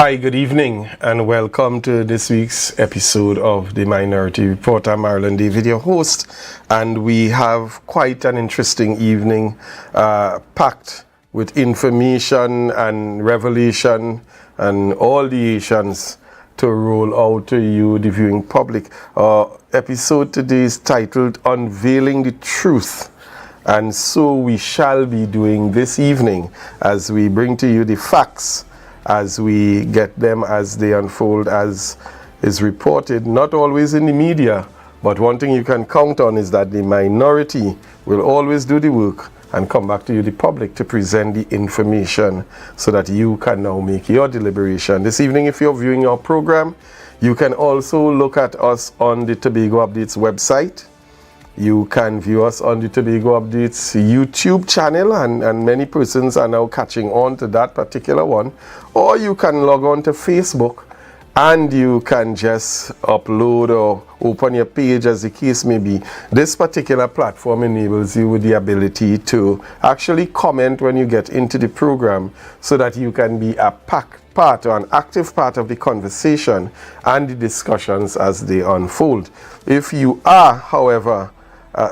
Hi, good evening, and welcome to this week's episode of the Minority Report. I'm Marlon David, your host, and we have quite an interesting evening packed with information and revelation and all the Asians to roll out to you, the viewing public. Our episode today is titled Unveiling the Truth. And so we shall be doing this evening as we bring to you the facts, as we get them as they unfold, as is reported, not always in the media, but one thing you can count on is that the minority will always do the work and come back to you, the public, to present the information so that you can now make your deliberation. This evening, if you're viewing our program, you can also look at us on the Tobago Updates website. You can view us on the Tobago Updates YouTube channel, and many persons are now catching on to that particular one. Or you can log on to Facebook and you can just upload or open your page, as the case may be. This particular platform enables you with the ability to actually comment when you get into the program so that you can be a part or an active part of the conversation and the discussions as they unfold. If you are, however,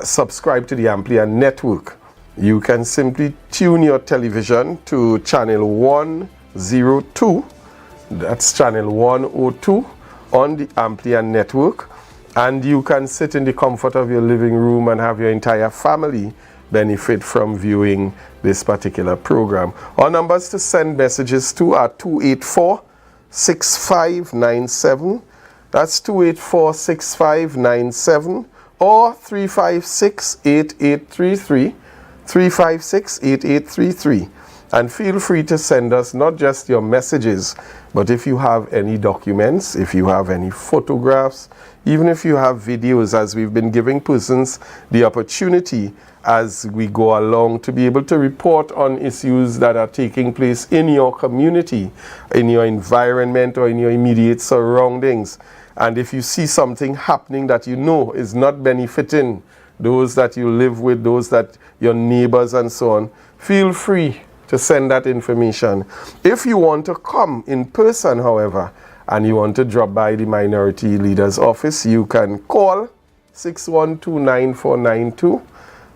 subscribe to the Amplia network, you can simply tune your television to channel 102. That's channel 102 on the Amplia network, and you can sit in the comfort of your living room and have your entire family benefit from viewing this particular program. Our numbers to send messages to are 284-6597. That's 284-6597. or 356-8833, 356-8833. And feel free to send us not just your messages, but if you have any documents, if you have any photographs, even if you have videos, as we've been giving persons the opportunity as we go along to be able to report on issues that are taking place in your community, in your environment, or in your immediate surroundings. And if you see something happening that you know is not benefiting those that you live with, those that your neighbors and so on, feel free to send that information. If you want to come in person, however, and you want to drop by the Minority Leaders Office, you can call 612-9492.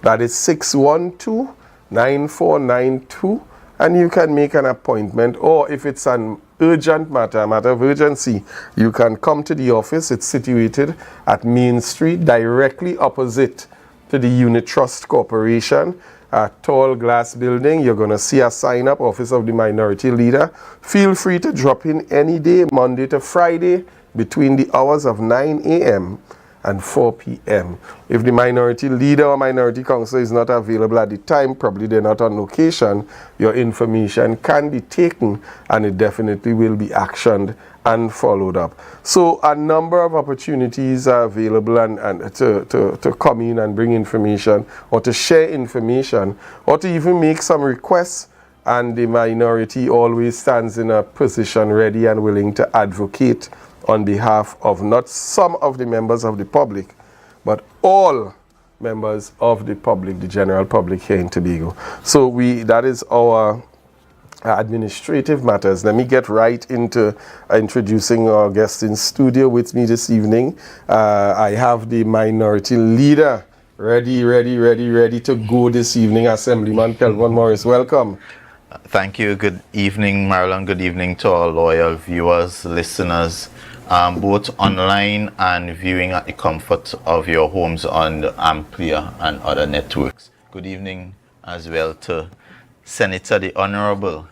That is 612-9492. And you can make an appointment, or if it's an urgent matter, a matter of urgency, you can come to the office. It's situated at Main Street, directly opposite to the Unit Trust Corporation, a tall glass building. You're going to see a sign up, Office of the Minority Leader. Feel free to drop in any day, Monday to Friday, between the hours of 9 a.m. and 4 p.m. If the minority leader or minority council is not available at the time, probably they're not on location, your information can be taken and it definitely will be actioned and followed up. So a number of opportunities are available and to come in and bring information, or to share information, or to even make some requests, and the minority always stands in a position ready and willing to advocate on behalf of not some of the members of the public, but all members of the public, the general public here in Tobago. So that is our administrative matters. Let me get right into introducing our guest in studio with me this evening. I have the minority leader ready to go this evening, Assemblyman Kelvin Morris. Welcome. Thank you. Good evening, Marlon. Good evening to our loyal viewers, listeners, both online and viewing at the comfort of your homes on the Amplia and other networks. Good evening as well to Senator the Honorable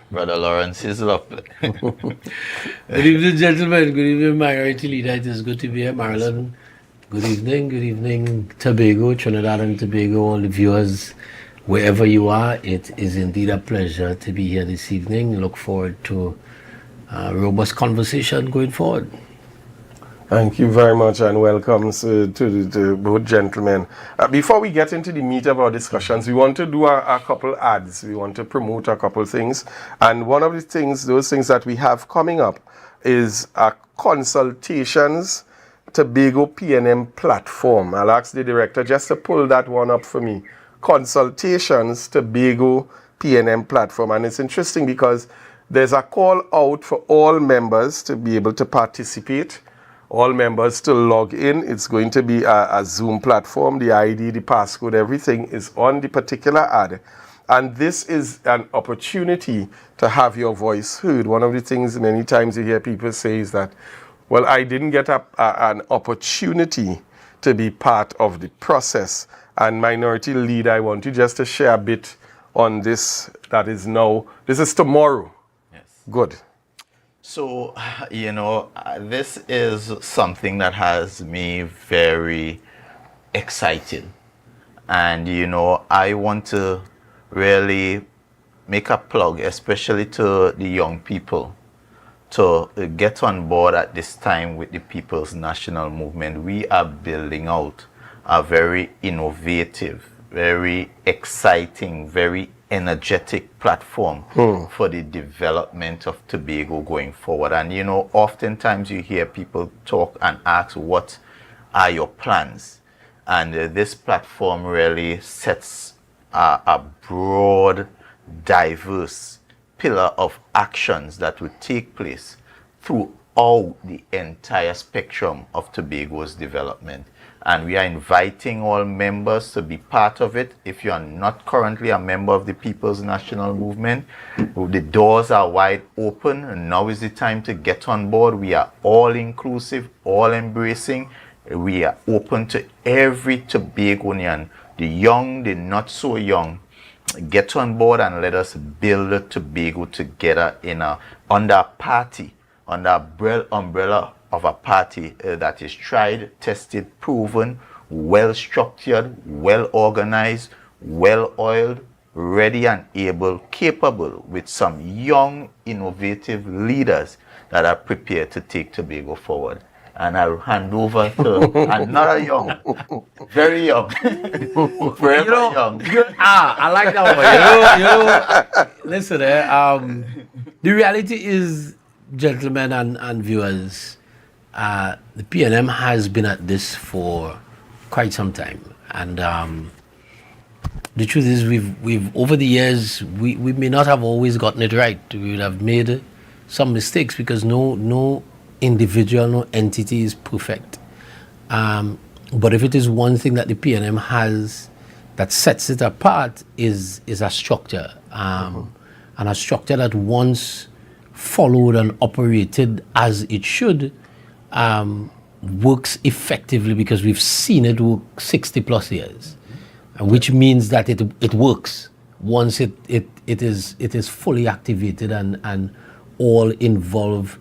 Brother Lawrence Hislop. Good evening, gentlemen. Good evening, Minority Leader. It is good to be here, Marlon. Good evening, Tobago, Trinidad and Tobago, all the viewers, wherever you are. It is indeed a pleasure to be here this evening. Look forward to a robust conversation going forward. Thank you very much, and welcome to both gentlemen. Before we get into the meat of our discussions, we want to do a couple ads. We want to promote a couple things. And one of the things, those things that we have coming up, is a consultations Tobago PNM platform. I'll ask the director just to pull that one up for me. Consultations Tobago PNM platform. And it's interesting because there's a call out for all members to be able to participate, all members to log in. It's going to be a Zoom platform. The ID, the passcode, everything is on the particular ad. And this is an opportunity to have your voice heard. One of the things many times you hear people say is that, well, I didn't get an opportunity to be part of the process. And Minority Leader, I want you just to share a bit on this that is now, this is tomorrow. Yes. Good. So, this is something that has me very excited. And, I want to really make a plug, especially to the young people, to get on board at this time with the People's National Movement. We are building out a very innovative, very exciting, very energetic platform for the development of Tobago going forward. And oftentimes you hear people talk and ask, what are your plans? And this platform really sets a broad, diverse pillar of actions that would take place throughout the entire spectrum of Tobago's development. And we are inviting all members to be part of it. If you are not currently a member of the People's National Movement, the doors are wide open, and now is the time to get on board. We are all inclusive, all embracing. We are open to every Tobagonian, the young, the not so young. Get on board and let us build Tobago together under a party, under umbrella of a party that is tried, tested, proven, well structured, well organized, well oiled, ready and able, capable, with some young, innovative leaders that are prepared to take Tobago forward. And I'll hand over to another young, very young, forever young. I like that one. Listen, the reality is, gentlemen and viewers, the PNM has been at this for quite some time, and the truth is, we've over the years we may not have always gotten it right. We would have made some mistakes because no individual, no entity is perfect. But if it is one thing that the PNM has that sets it apart is a structure, and a structure that once followed and operated as it should, works effectively because we've seen it work 60 plus years, which means that it works once it is fully activated and all involved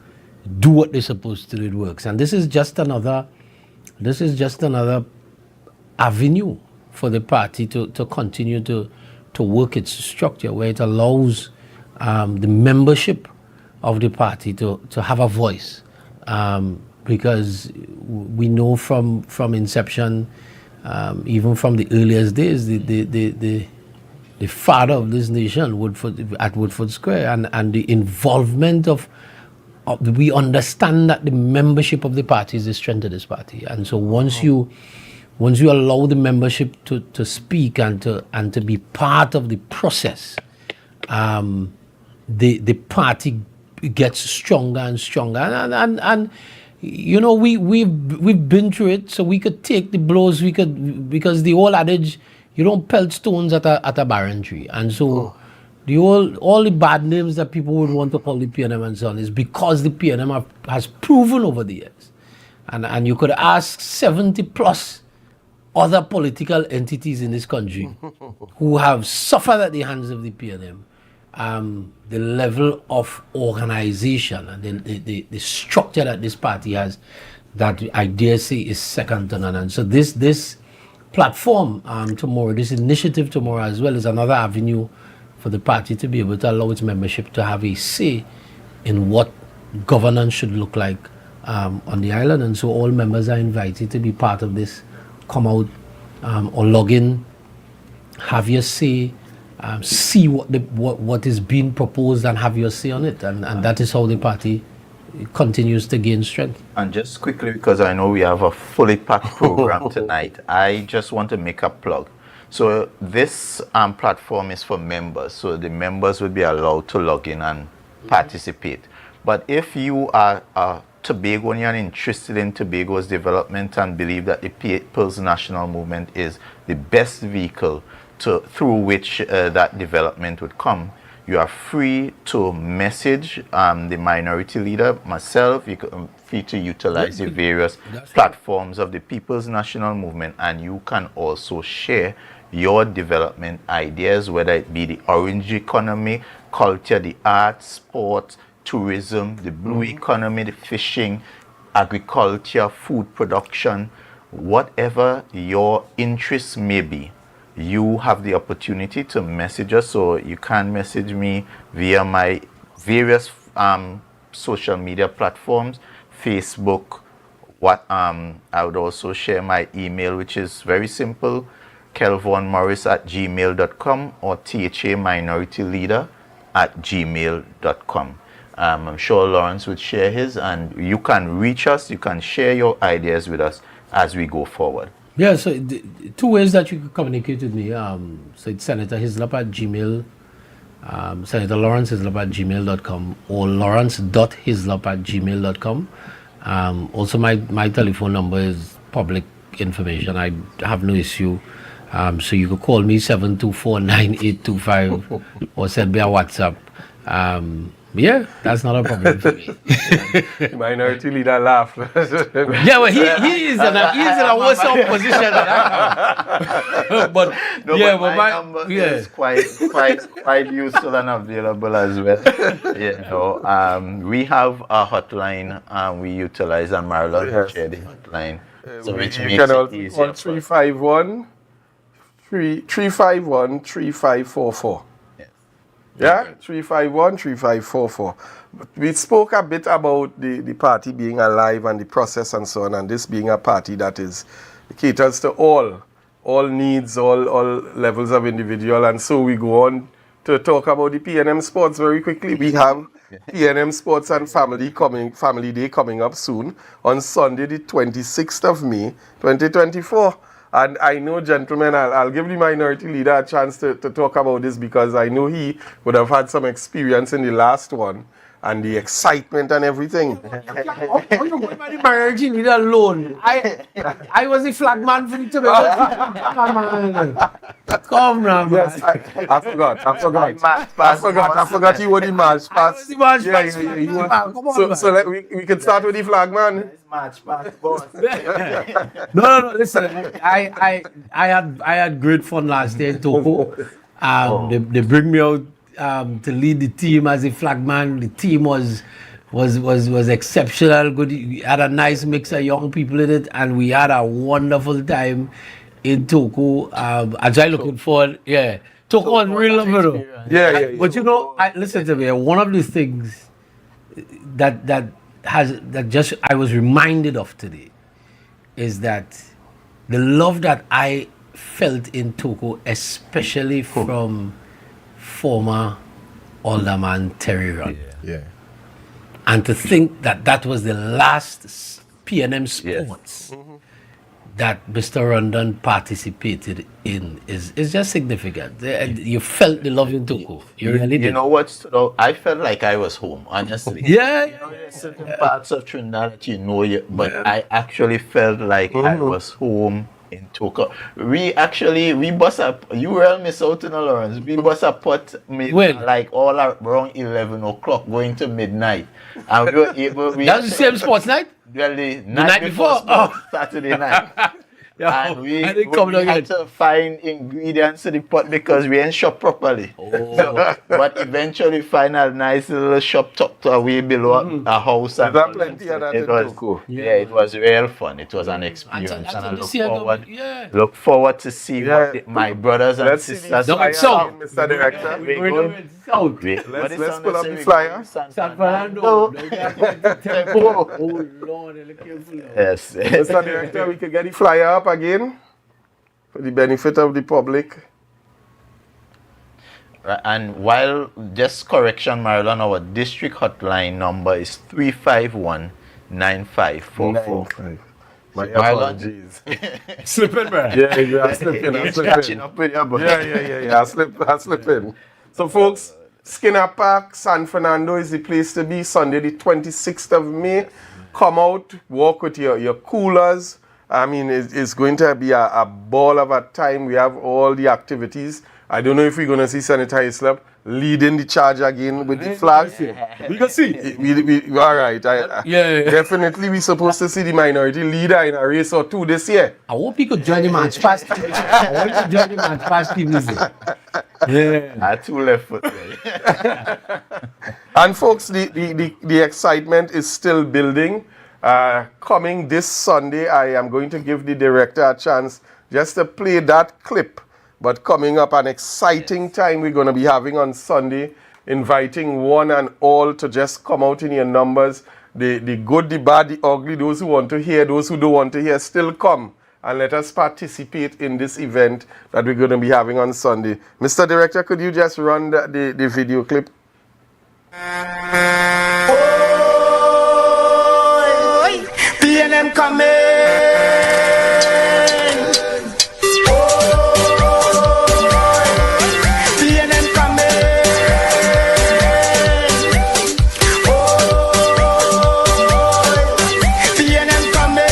do what they're supposed to do. It works. And this is just another avenue for the party to continue to work its structure, where it allows the membership of the party to have a voice, because we know from inception, even from the earliest days, the father of this nation, Woodford Square, and the involvement of we understand that the membership of the party is the strength of this party. And so once you allow the membership to speak and to be part of the process, the party gets stronger and stronger. And we've been through it, so we could take the blows. Because the old adage, you don't pelt stones at a barren tree. And so all the bad names that people would want to call the PNM and so on is because the PNM has proven over the years. And you could ask 70 plus other political entities in this country who have suffered at the hands of the PNM, the level of organization and the structure that this party has, that I dare say is second to none. And so this platform tomorrow, this initiative tomorrow as well, is another avenue for the party to be able to allow its membership to have a say in what governance should look like on the island. And so all members are invited to be part of this. Come out or log in, have your say, see what is being proposed and have your say on it. And that is how the party continues to gain strength. And just quickly, because I know we have a fully packed program tonight, I just want to make a plug. So this platform is for members, so the members will be allowed to log in and participate. But if you are a Tobagonian interested in Tobago's development and believe that the People's National Movement is the best vehicle through which that development would come, you are free to message the minority leader, myself. You are free to utilize the various platforms of the People's National Movement, and you can also share your development ideas, whether it be the orange economy, culture, the arts, sports, tourism, the blue economy, the fishing, agriculture, food production, whatever your interests may be. You have the opportunity to message us, so you can message me via my various social media platforms, Facebook. I would also share my email, which is very simple, kelvonmorris@gmail.com or thaminoritileader@gmail.com. I'm sure Lawrence would share his, and you can reach us, you can share your ideas with us as we go forward. Yeah, so two ways that you could communicate with me. So it's Senator Hislop at Gmail, Senator Lawrence Hislop at gmail.com, or lawrence.hislop at gmail.com. Also, my telephone number is public information. I have no issue. So you could call me 724-9825 or send me a WhatsApp. Yeah, that's not a problem for me. Minority leader laugh. Yeah, well, he is in a worse off position than I am. But but my number is quite useful and available as well. We have a hotline we utilize, and Marlon will share the hotline. So which makes it easier. 351-3544. Yeah, 351-3544. We spoke a bit about the party being alive and the process and so on, and this being a party that caters to all needs, all levels of individual, and so we go on to talk about the PNM Sports very quickly. We have PNM Sports and Family Day coming up soon on Sunday, the 26th of May, 2024. And I know, gentlemen, I'll give the minority leader a chance to talk about this, because I know he would have had some experience in the last one and the excitement and everything. How you going by the minority leader alone? I was the flag man for the Tobago. Come now, man. Yes, I forgot you were the march past. Come on, so we can start with the flag man. No. Listen, I had great fun last day in Toko. They bring me out to lead the team as a flagman. The team was exceptional. Good. We had a nice mix of young people in it, and we had a wonderful time in Toko. As I looking forward, Toko was real lovely. Yeah. But you know, listen to me. One of the things that I was reminded of today is that the love that I felt in Toko, especially from former Alderman Terry Run. Yeah. And to think that was the last PNM Sports that Mr. Rondon participated in is just significant. You felt the love in Toko. You really did. You know what? I felt like I was home, honestly. Yeah. There's certain parts of Trinidad that but I actually felt like I was home in Toko. We bust up. You will miss out in Lawrence. We bust up like all around 11 o'clock, going to midnight, and we were able. That's the same sports night. Well, the night before Saturday night. And we had to find ingredients to the pot because we ain't shop properly. But eventually find a nice little shop tucked away below a house. And plenty of that it was real fun. It was an experience, and I look forward to see what my brothers and sisters. Mr. Director. Let's pull up the flyer. San Fernando. Oh Lord, yes. Mr. Director, we could get the flyer up again for the benefit of the public. And while, just correction, Marlon, our district hotline number is 351-9544. My apologies. Slipping, man. Yeah, you are slipping. Catching up with you, Yeah. I slip in. So, folks, Skinner Park, San Fernando is the place to be. Sunday the 26th of May. Come out, walk with your coolers. I mean, it's going to be a ball of a time. We have all the activities. I don't know if we're going to see Senator Islap leading the charge again with the flag. We can see. We all right. Definitely we're supposed to see the minority leader in a race or two this year. I hope he could join the March Past. I want to join the March Past team this year. I two left foot. And folks, the excitement is still building. Coming this Sunday, I am going to give the director a chance just to play that clip. But coming up, an exciting time we're going to be having on Sunday, inviting one and all to just come out in your numbers. The good, the bad, the ugly, those who want to hear, those who don't want to hear, still come. And let us participate in this event that we're going to be having on Sunday. Mr. Director, could you just run the video clip? PNM coming. PNM coming. PNM coming.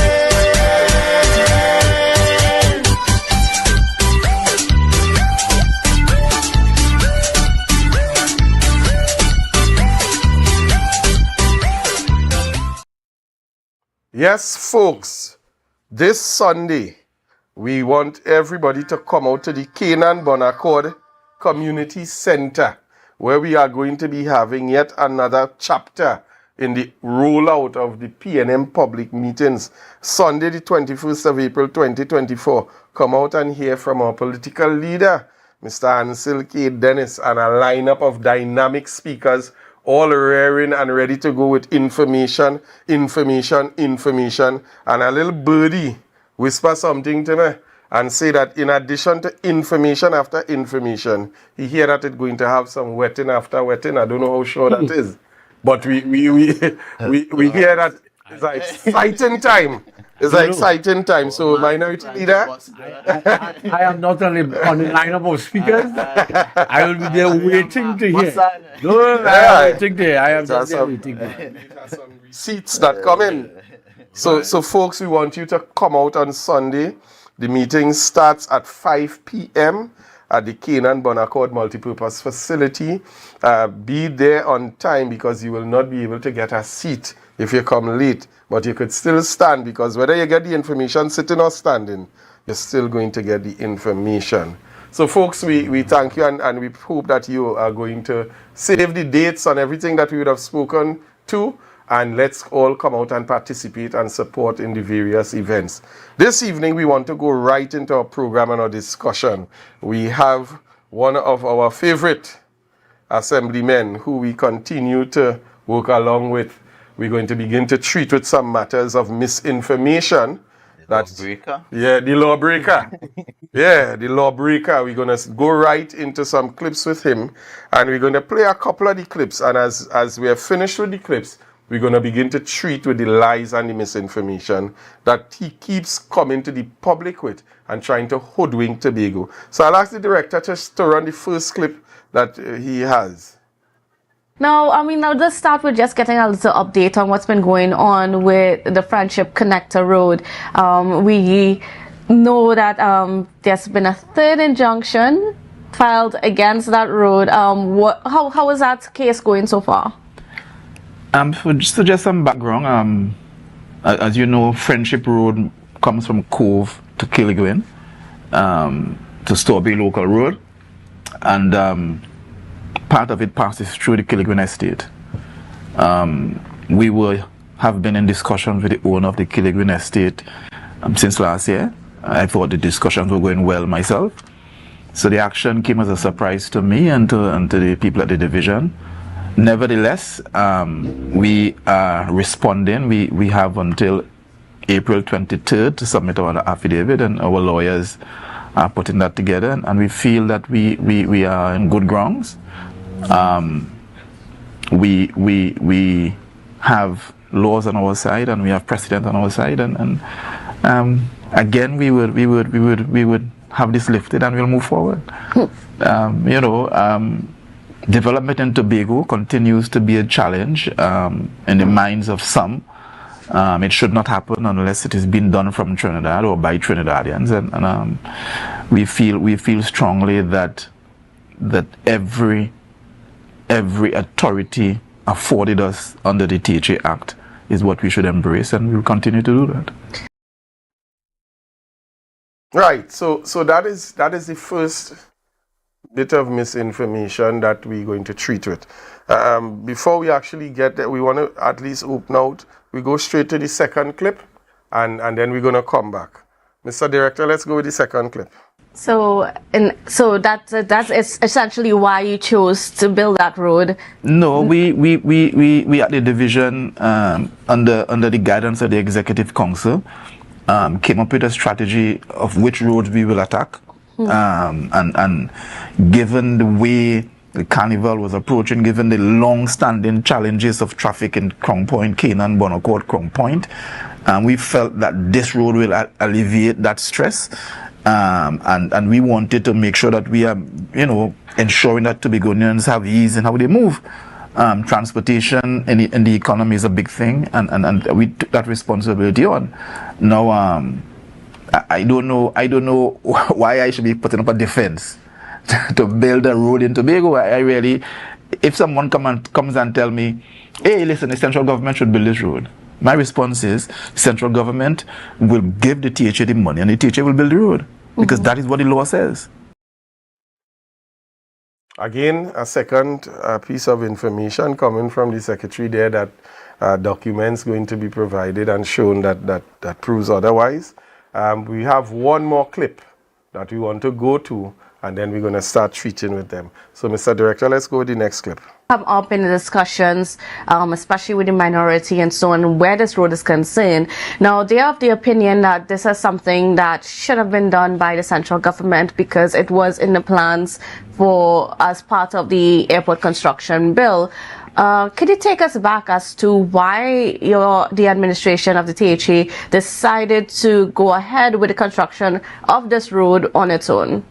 Yes, folks, this Sunday, we want everybody to come out to the Canaan Bonaccord Community Center, where we are going to be having yet another chapter in the rollout of the PNM public meetings. Sunday, the 21st of April, 2024. Come out and hear from our political leader, Mr. Ansel K. Dennis, and a lineup of dynamic speakers all raring and ready to go with information, and a little birdie whisper something to me and say that in addition to information after information, he hear that it's going to have some wetting after wetting. I don't know how sure that is, but we hear that it's an exciting time. It's an exciting time. So, Minority Leader, I am not only on the lineup of speakers, I will be there waiting to hear. No, I am waiting there. I am just there waiting there. some receipts that come in. So, folks, we want you to come out on Sunday. The meeting starts at 5 p.m. at the Canaan Bonaccord Multipurpose Facility. Be there on time because you will not be able to get a seat if you come late. But you could still stand because whether you get the information sitting or standing, you're still going to get the information. So, folks, we thank you and we hope that you are going to save the dates on everything that we would have spoken to. And let's all come out and participate and support in the various events. This evening, we want to go right into our program and our discussion. We have one of our favorite assemblymen who we continue to work along with. We're going to begin to treat with some matters of misinformation. Lawbreaker? Yeah, the lawbreaker. Yeah, the lawbreaker. We're going to go right into some clips with him. And we're going to play a couple of the clips. And as we are finished with the clips, we're going to begin to treat with the lies and the misinformation that he keeps coming to the public with and trying to hoodwink Tobago. So I'll ask the director just to run the first clip that he has. Now, I'll just start with just getting a little update on what's been going on with the Friendship Connector Road. We know that there's been a third injunction filed against that road. How is that case going so far? Just some background, as you know, Friendship Road comes from Cove to Killigwin, to Storby Local Road, and part of it passes through the Killigwin Estate. We have been in discussions with the owner of the Killigwin Estate since last year. I thought the discussions were going well myself. So the action came as a surprise to me and to the people at the division. Nevertheless, we are responding. We have until April 23rd to submit our affidavit, and our lawyers are putting that together, and we feel that we are in good grounds. We have laws on our side and we have precedent on our side, and again we would have this lifted and we'll move forward. development in Tobago continues to be a challenge in the minds of some. It should not happen unless it is being done from Trinidad or by Trinidadians, and we feel strongly that every authority afforded us under the THA Act is what we should embrace, and we will continue to do that. Right. So that is the first bit of misinformation that we're going to treat with. Before we actually get there, we want to at least open out. We go straight to the second clip, and then we're going to come back. Mr. Director, let's go with the second clip. So that's essentially why you chose to build that road. No, we at the division under the guidance of the Executive Council came up with a strategy of which roads we will attack. And given the way the carnival was approaching, given the long-standing challenges of traffic in Crown Point, Canaan, Bonaccord, Crown Point, we felt that this road will alleviate that stress. And we wanted to make sure that we are, ensuring that Tobagonians have ease in how they move. Transportation in the economy is a big thing, and we took that responsibility on. Now, I don't know why I should be putting up a defense to build a road in Tobago. I really, if someone comes and tell me, hey, listen, the central government should build this road, my response is, central government will give the THA the money, and the THA will build the road, because that is what the law says. Again, a second piece of information coming from the secretary there, that documents going to be provided and shown that proves otherwise. We have one more clip that we want to go to, and then we're going to start treating with them. So, Mr. Director, let's go with the next clip. Come up in the discussions, especially with the minority and so on, where this road is concerned. Now, they are of the opinion that this is something that should have been done by the central government because it was in the plans as part of the airport construction bill. Could you take us back as to why the administration of the THA decided to go ahead with the construction of this road on its own?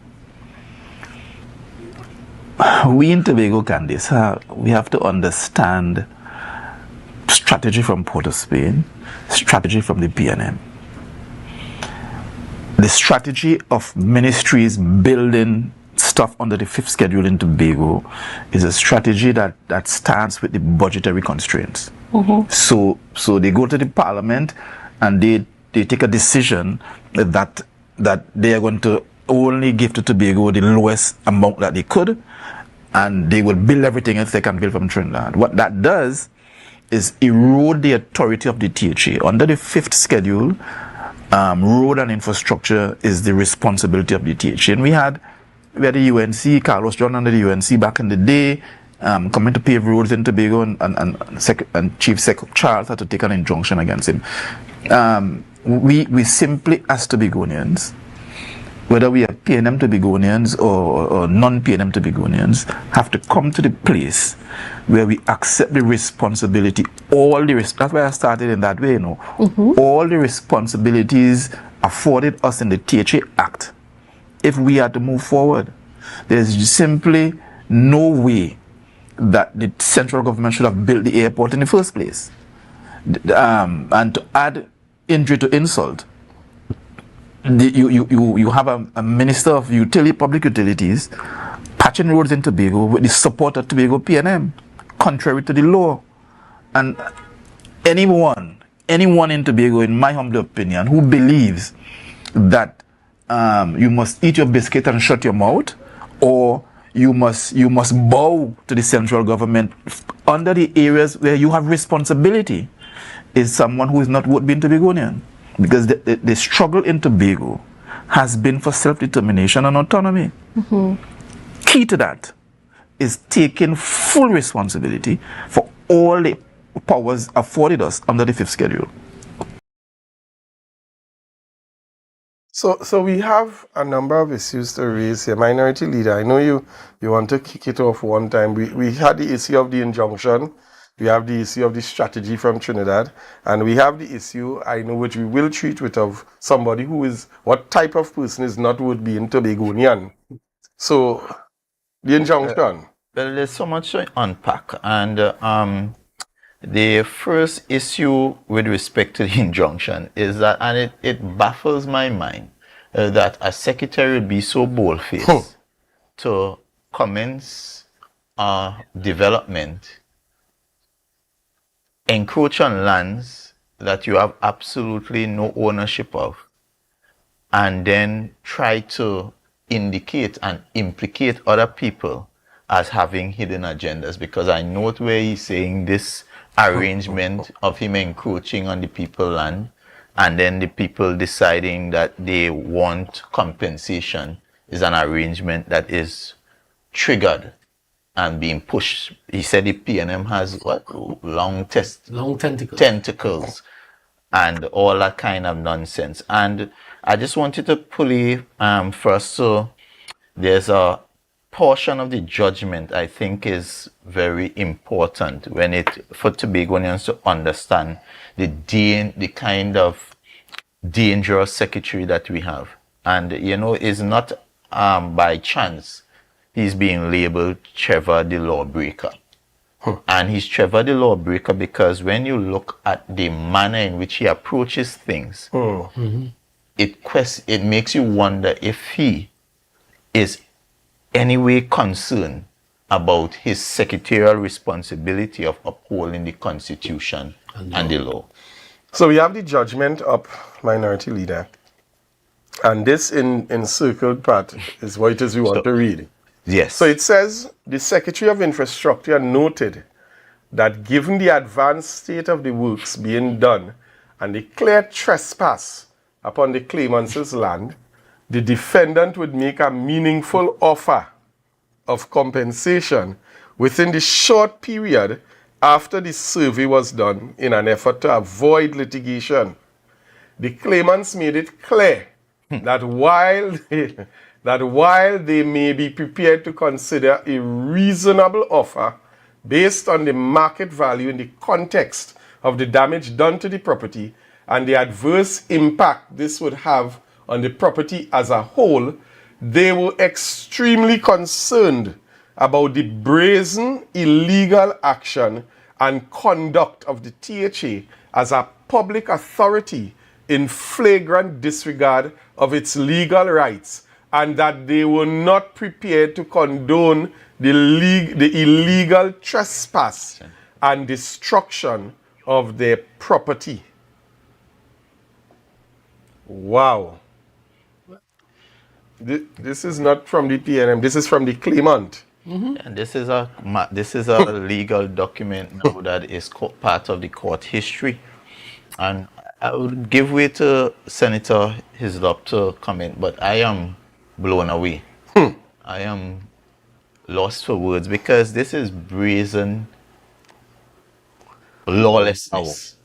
We in Tobago, Candice, we have to understand strategy from Port of Spain, strategy from the PNM. The strategy of ministries building stuff under the fifth schedule in Tobago is a strategy that starts with the budgetary constraints. So they go to the parliament and they take a decision that they are going to only give to Tobago the lowest amount that they could, and they will build everything else they can build from Trinidad. What that does is erode the authority of the THA. Under the fifth schedule, road and infrastructure is the responsibility of the THA. And we had the UNC, Carlos John under the UNC back in the day, coming to pave roads in Tobago, and Chief Secretary Charles had to take an injunction against him. We simply, as Tobagonians, whether we are PNM Tobagonians or non-PNM Tobagonians, have to come to the place where we accept the responsibility, that's why I started in that way, all the responsibilities afforded us in the THA Act. If we are to move forward, there's simply no way that the central government should have built the airport in the first place. And to add injury to insult, you have a minister of public utilities patching roads in Tobago with the support of Tobago PNM, contrary to the law. And anyone in Tobago, in my humble opinion, who believes that you must eat your biscuit and shut your mouth, or you must bow to the central government under the areas where you have responsibility, is someone who is not worth being Tobagonian. Because the struggle in Tobago has been for self-determination and autonomy. Key to that is taking full responsibility for all the powers afforded us under the fifth schedule. So we have a number of issues to raise here. Minority Leader, I know you want to kick it off one time. We had the issue of the injunction. We have the issue of the strategy from Trinidad, and we have the issue, I know, which we will treat with, of somebody who is, what type of person is not worth being Tobagonian. So, the injunction. Well, there's so much to unpack, and the first issue with respect to the injunction is that, and it baffles my mind, that a secretary would be so bold-faced to commence development, encroach on lands that you have absolutely no ownership of, and then try to indicate and implicate other people as having hidden agendas. Because I note where he's saying this arrangement of him encroaching on the people land and then the people deciding that they want compensation is an arrangement that is triggered and being pushed. He said the PNM has what? Long tentacles and all that kind of nonsense. And I just wanted to pull first, so there's a portion of the judgment I think is very important for Tobagonians to understand the kind of dangerous secretary that we have. And it's not by chance he's being labeled Trevor the Lawbreaker. And he's Trevor the Lawbreaker because when you look at the manner in which he approaches things, it makes you wonder if he is anyway concerned about his secretarial responsibility of upholding the Constitution and the law. So we have the judgment up, Minority Leader. And this in encircled part is what it is we want to read. Yes. So it says, the Secretary of Infrastructure noted that given the advanced state of the works being done and the clear trespass upon the claimant's land, the defendant would make a meaningful offer of compensation within the short period after the survey was done in an effort to avoid litigation. The claimants made it clear that while they may be prepared to consider a reasonable offer based on the market value in the context of the damage done to the property and the adverse impact this would have on the property as a whole, they were extremely concerned about the brazen illegal action and conduct of the THA as a public authority in flagrant disregard of its legal rights, and that they were not prepared to condone the illegal trespass and destruction of their property. Wow. This is not from the PNM, this is from the claimant. And this is a legal document now that is part of the court history. And I would give way to Senator Hislop to comment, but I am blown away. I am lost for words because this is brazen lawlessness.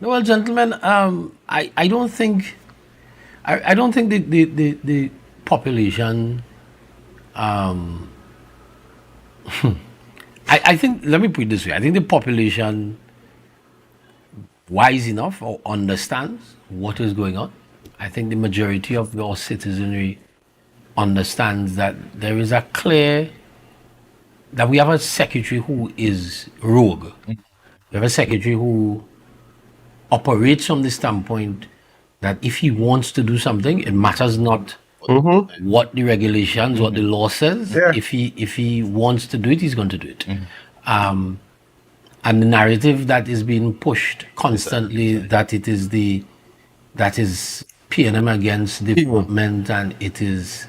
No, well, gentlemen, I don't think the population. I think, let me put it this way. I think the population wise enough or understands what is going on. I think the majority of our citizenry understands that there is that we have a secretary who is rogue. We have a secretary who operates from the standpoint that if he wants to do something, it matters not what the regulations, what the law says. Yeah. If he wants to do it, he's going to do it. And the narrative that is being pushed constantly that it is PNM against development and it is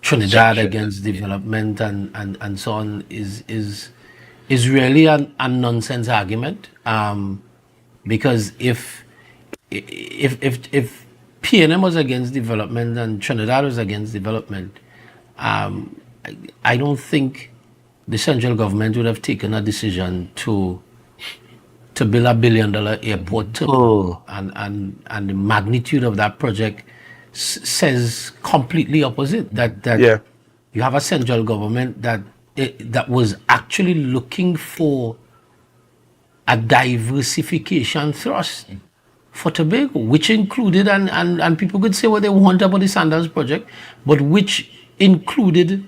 Trinidad against development and so on is really a nonsense argument. Because if PNM was against development and Trinidad was against development, I don't think the central government would have taken a decision to build $1 billion airport. And the magnitude of that project says completely opposite. That you have a central government that was actually looking for a diversification thrust for Tobago, which included, and people could say what they want about the Sandals project, but which included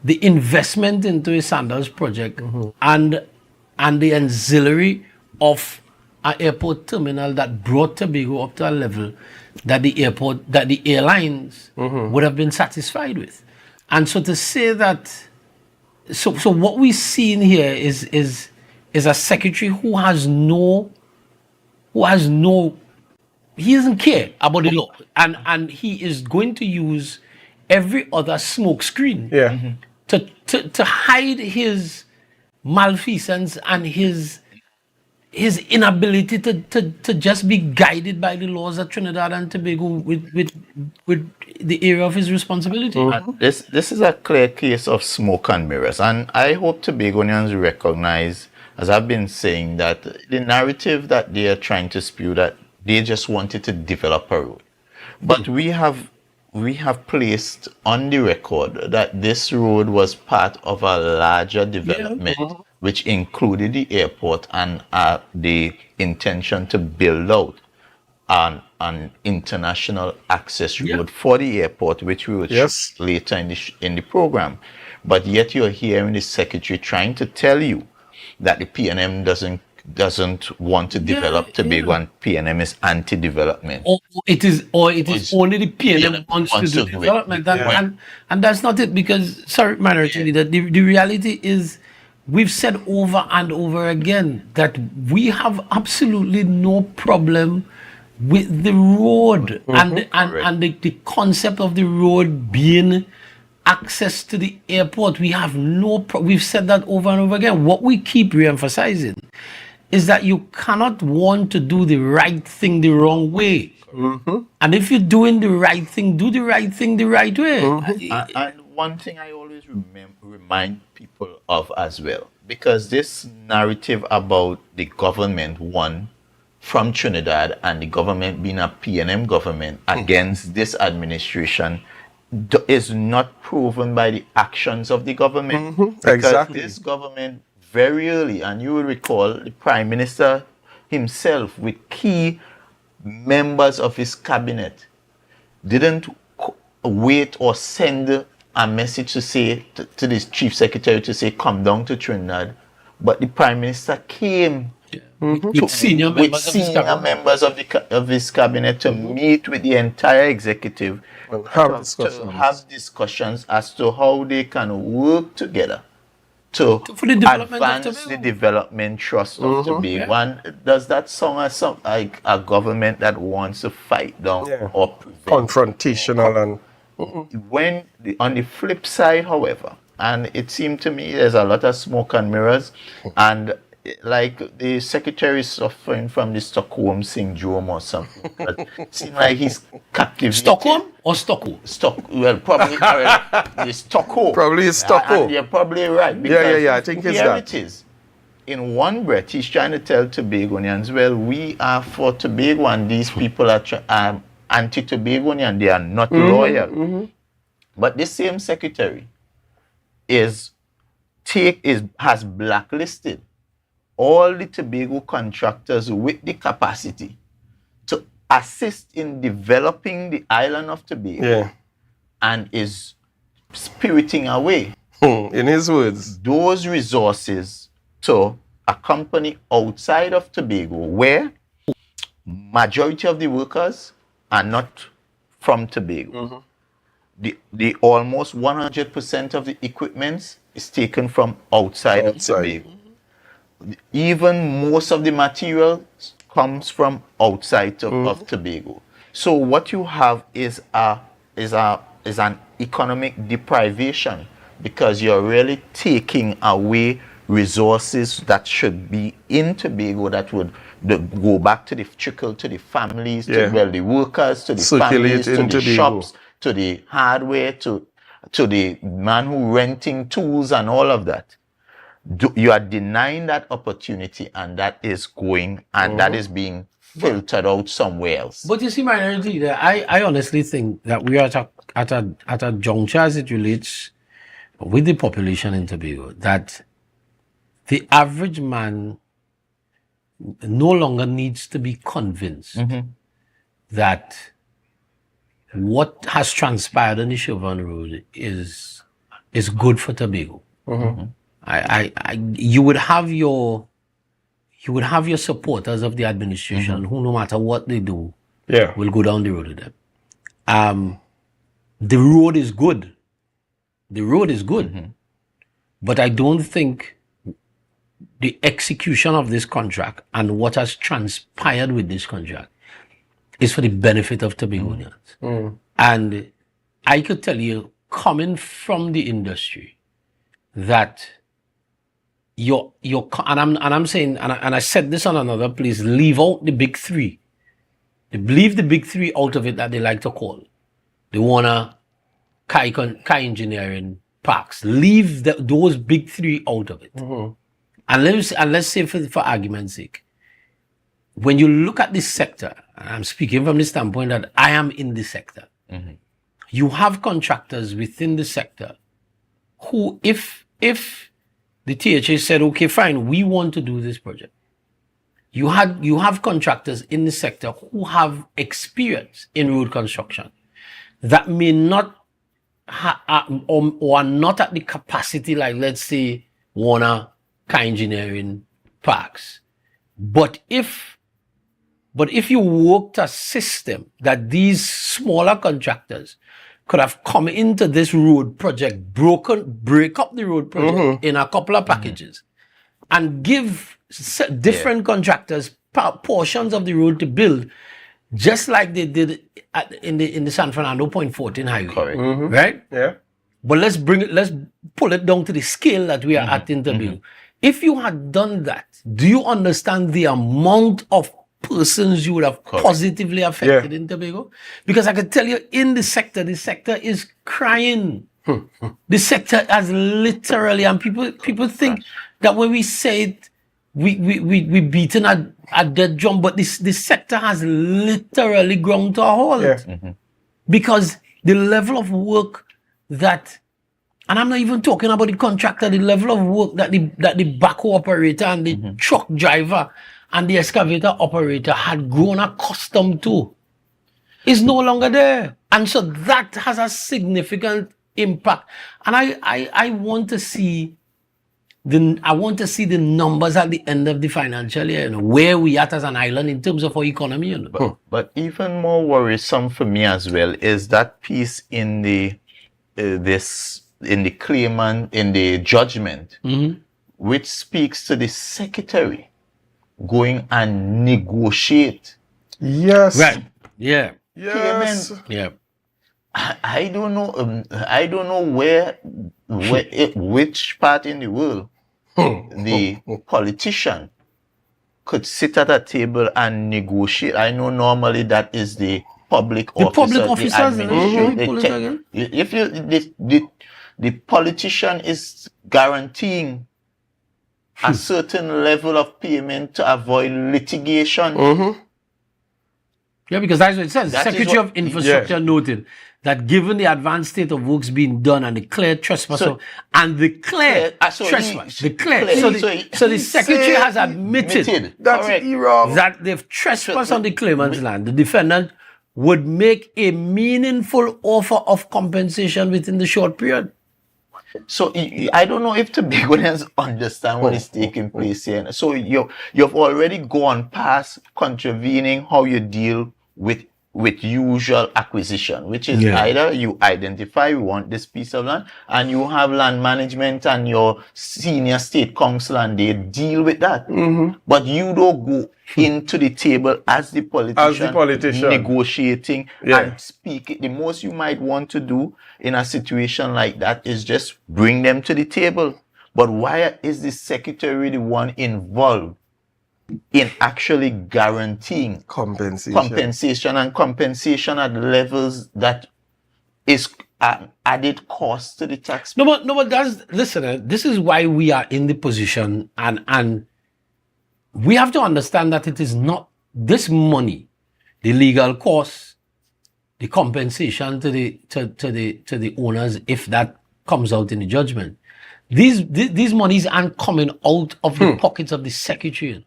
the investment into a Sandals project and the ancillary of an airport terminal that brought Tobago up to a level that the airlines would have been satisfied with. And so to say that, so what we see in here is a secretary who he doesn't care about the law, and he is going to use every other smokescreen to hide his malfeasance and his inability to just be guided by the laws of Trinidad and Tobago with the area of his responsibility. And this is a clear case of smoke and mirrors, and I hope Tobagonians recognize, as I've been saying, that the narrative that they are trying to spew, that they just wanted to develop a road. But we have placed on the record that this road was part of a larger development, which included the airport and the intention to build out an international access road for the airport, which we will later in the program. But yet you're hearing the secretary trying to tell you that the PNM doesn't want to develop Tobago, and PNM is anti-development. Or it is only the PNM wants to do development. And that's not it, because, sorry, Minority Leader, the reality is we've said over and over again that we have absolutely no problem with the road and the concept of the road being access to the airport. We have we've said that over and over again. What we keep re-emphasizing is that you cannot want to do the right thing the wrong way. And if you're doing the right thing, do the right thing the right way. And one thing I always remind people of as well, because this narrative about the government won from Trinidad and the government being a PNM government against this administration is not proven by the actions of the government. Because this government very early, and you will recall the Prime Minister himself with key members of his cabinet didn't wait or send a message to say to the Chief Secretary to say come down to Trinidad, but the Prime Minister came with senior members of his cabinet to meet with the entire executive and to have discussions as to how they can work together to advance the development trust of Tobago. And does that sound like a government that wants to fight down or prevent? Confrontational and On the flip side, however, and it seemed to me there's a lot of smoke and mirrors, and like the secretary is suffering from the Stockholm syndrome or something. It seems like he's captivated. Stockholm or Stockholm? Well, probably the Stockholm. Probably it's Stockholm. And you're probably right. Yeah. I think it's that. It is. In one breath, he's trying to tell Tobagonians, well, we are for Tobago and these people are anti-Tobagonian. They are not loyal. But this same secretary has blacklisted all the Tobago contractors with the capacity to assist in developing the island of Tobago and is spiriting away, in his words, those resources to a company outside of Tobago where majority of the workers are not from Tobago. The almost 100% of the equipment is taken from outside of Tobago. Even most of the material comes from outside of Tobago. So what you have is an economic deprivation, because you're really taking away resources that should be in Tobago that would go back to trickle to the families, to the workers, to the families, to the shops, to the hardware, to the man who renting tools and all of that. You are denying that opportunity, and that is going, and that is being filtered out somewhere else. But you see, Minority Leader, I honestly think that we are at a juncture as it relates with the population in Tobago, that the average man no longer needs to be convinced that what has transpired on the Chauvin Road is is good for Tobago. You would have your supporters of the administration who, no matter what they do, Yeah. will go down the road with them. The road is good. The road is good. But I don't think the execution of this contract and what has transpired with this contract is for the benefit of Tobagonians. And I could tell you, coming from the industry, that I'm saying, and I said this on another place, leave out the big three. Leave the big three out of it that they like to call. The Warner, Kai Engineering, Parks. Leave those big three out of it. And let's say for argument's sake, when you look at this sector, and I'm speaking from the standpoint that I am in this sector, you have contractors within the sector who, if the THA said, okay, fine, we want to do this project, you have contractors in the sector who have experience in road construction that may not or are not at the capacity, like, let's say, Warner, Kai Engineering, Parks. But if you worked a system that these smaller contractors could have come into this road project, break up the road project in a couple of packages, and give different contractors portions of the road to build, just like they did in the San Fernando Point 14 highway. Correct. Right? Yeah. But let's pull it down to the scale that we are at in Tobago. If you had done that, do you understand the amount of persons you would have positively affected in Tobago? Because I can tell you, in the sector is crying. The sector has literally, and people think that when we say it, we beaten a dead drum, but this sector has literally ground to a halt. Yeah. Because the level of work that, and I'm not even talking about the contractor, the level of work that the backhoe operator and the truck driver and the excavator operator had grown accustomed to is no longer there. And so that has a significant impact. And I want to see the numbers at the end of the financial year, where we at as an island in terms of our economy. But even more worrisome for me as well is that piece in the claimant, in the judgment, which speaks to the secretary going and negotiate. Yes. Right. Yeah. Yes. Payment. Yeah. I don't know. I don't know which part in the world the politician could sit at a table and negotiate. I know normally that is the public officers, If the politician is guaranteeing a certain level of payment to avoid litigation. Yeah, because that's what it says. The That is Secretary what- of Infrastructure noted that given the advanced state of works being done and the clear trespass, so the Secretary has admitted That's wrong. that they've trespassed on the claimant's land. The defendant would make a meaningful offer of compensation within the short period. So I don't know if Tobagonians understand what is taking place here. So you've already gone past contravening how you deal with usual acquisition, which is either you identify we want this piece of land and you have land management and your senior state council and they deal with that. But you don't go into the table as the politician, negotiating and speak. The most you might want to do in a situation like that is just bring them to the table. But why is the secretary the one involved in actually guaranteeing compensation at levels that is added cost to the taxpayer? No, but listen, this is why we are in the position, and we have to understand that it is not this money, the legal costs, the compensation to the owners, if that comes out in the judgment. These monies aren't coming out of the pockets of the secretary.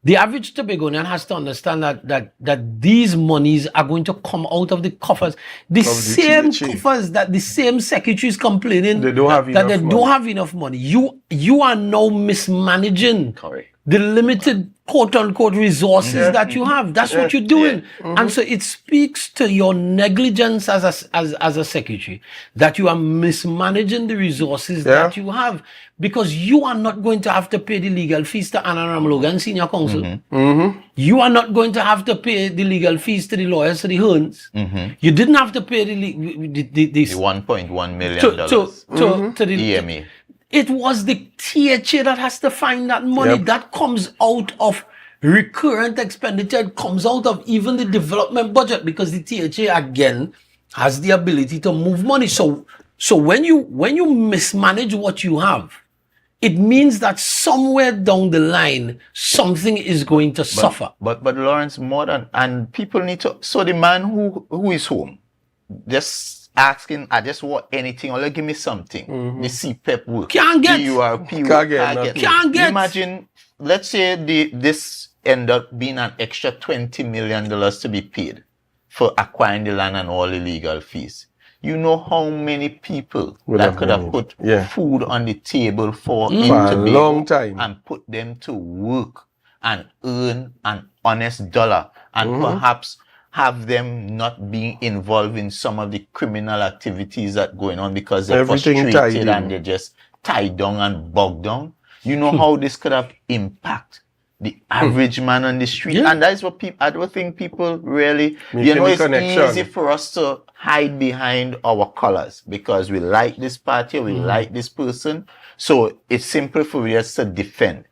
The average Tobagonian has to understand that these monies are going to come out of the coffers. The same THA. coffers that the same secretary is complaining They don't have that they enough don't money. have enough money. You are now mismanaging the limited quote unquote resources that you have. That's what you're doing. And so it speaks to your negligence as a secretary that you are mismanaging the resources that you have, because you are not going to have to pay the legal fees to Anna Ramlogan, senior counsel. You are not going to have to pay the legal fees to the lawyers, to the Hearns. You didn't have to pay the $1.1 million to the EMA. It was the THA that has to find that money. Yep. That comes out of recurrent expenditure. It comes out of even the development budget, because the THA again has the ability to move money. So when you mismanage what you have, it means that somewhere down the line something is going to suffer. But Lawrence, more than, and people need to, so the man who is home, just asking, I just want anything, or give me something. The CPEP work. Can't get. URP Can't work. get nothing. Can't get. Imagine, let's say this end up being an extra $20 million to be paid for acquiring the land and all the legal fees. You know how many people Would that have could have money. put Yeah. food on the table for For a Tobago long time. and put them to work and earn an honest dollar, and perhaps have them not being involved in some of the criminal activities that going on because they're Everything frustrated tied and in. they're just tied down and bogged down. You know how this could have impact the average man on the street. Yeah. And that's what people, I don't think people really, Making the it's connection. easy for us to hide behind our colors because we like this party, we like this person. So it's simple for us to defend.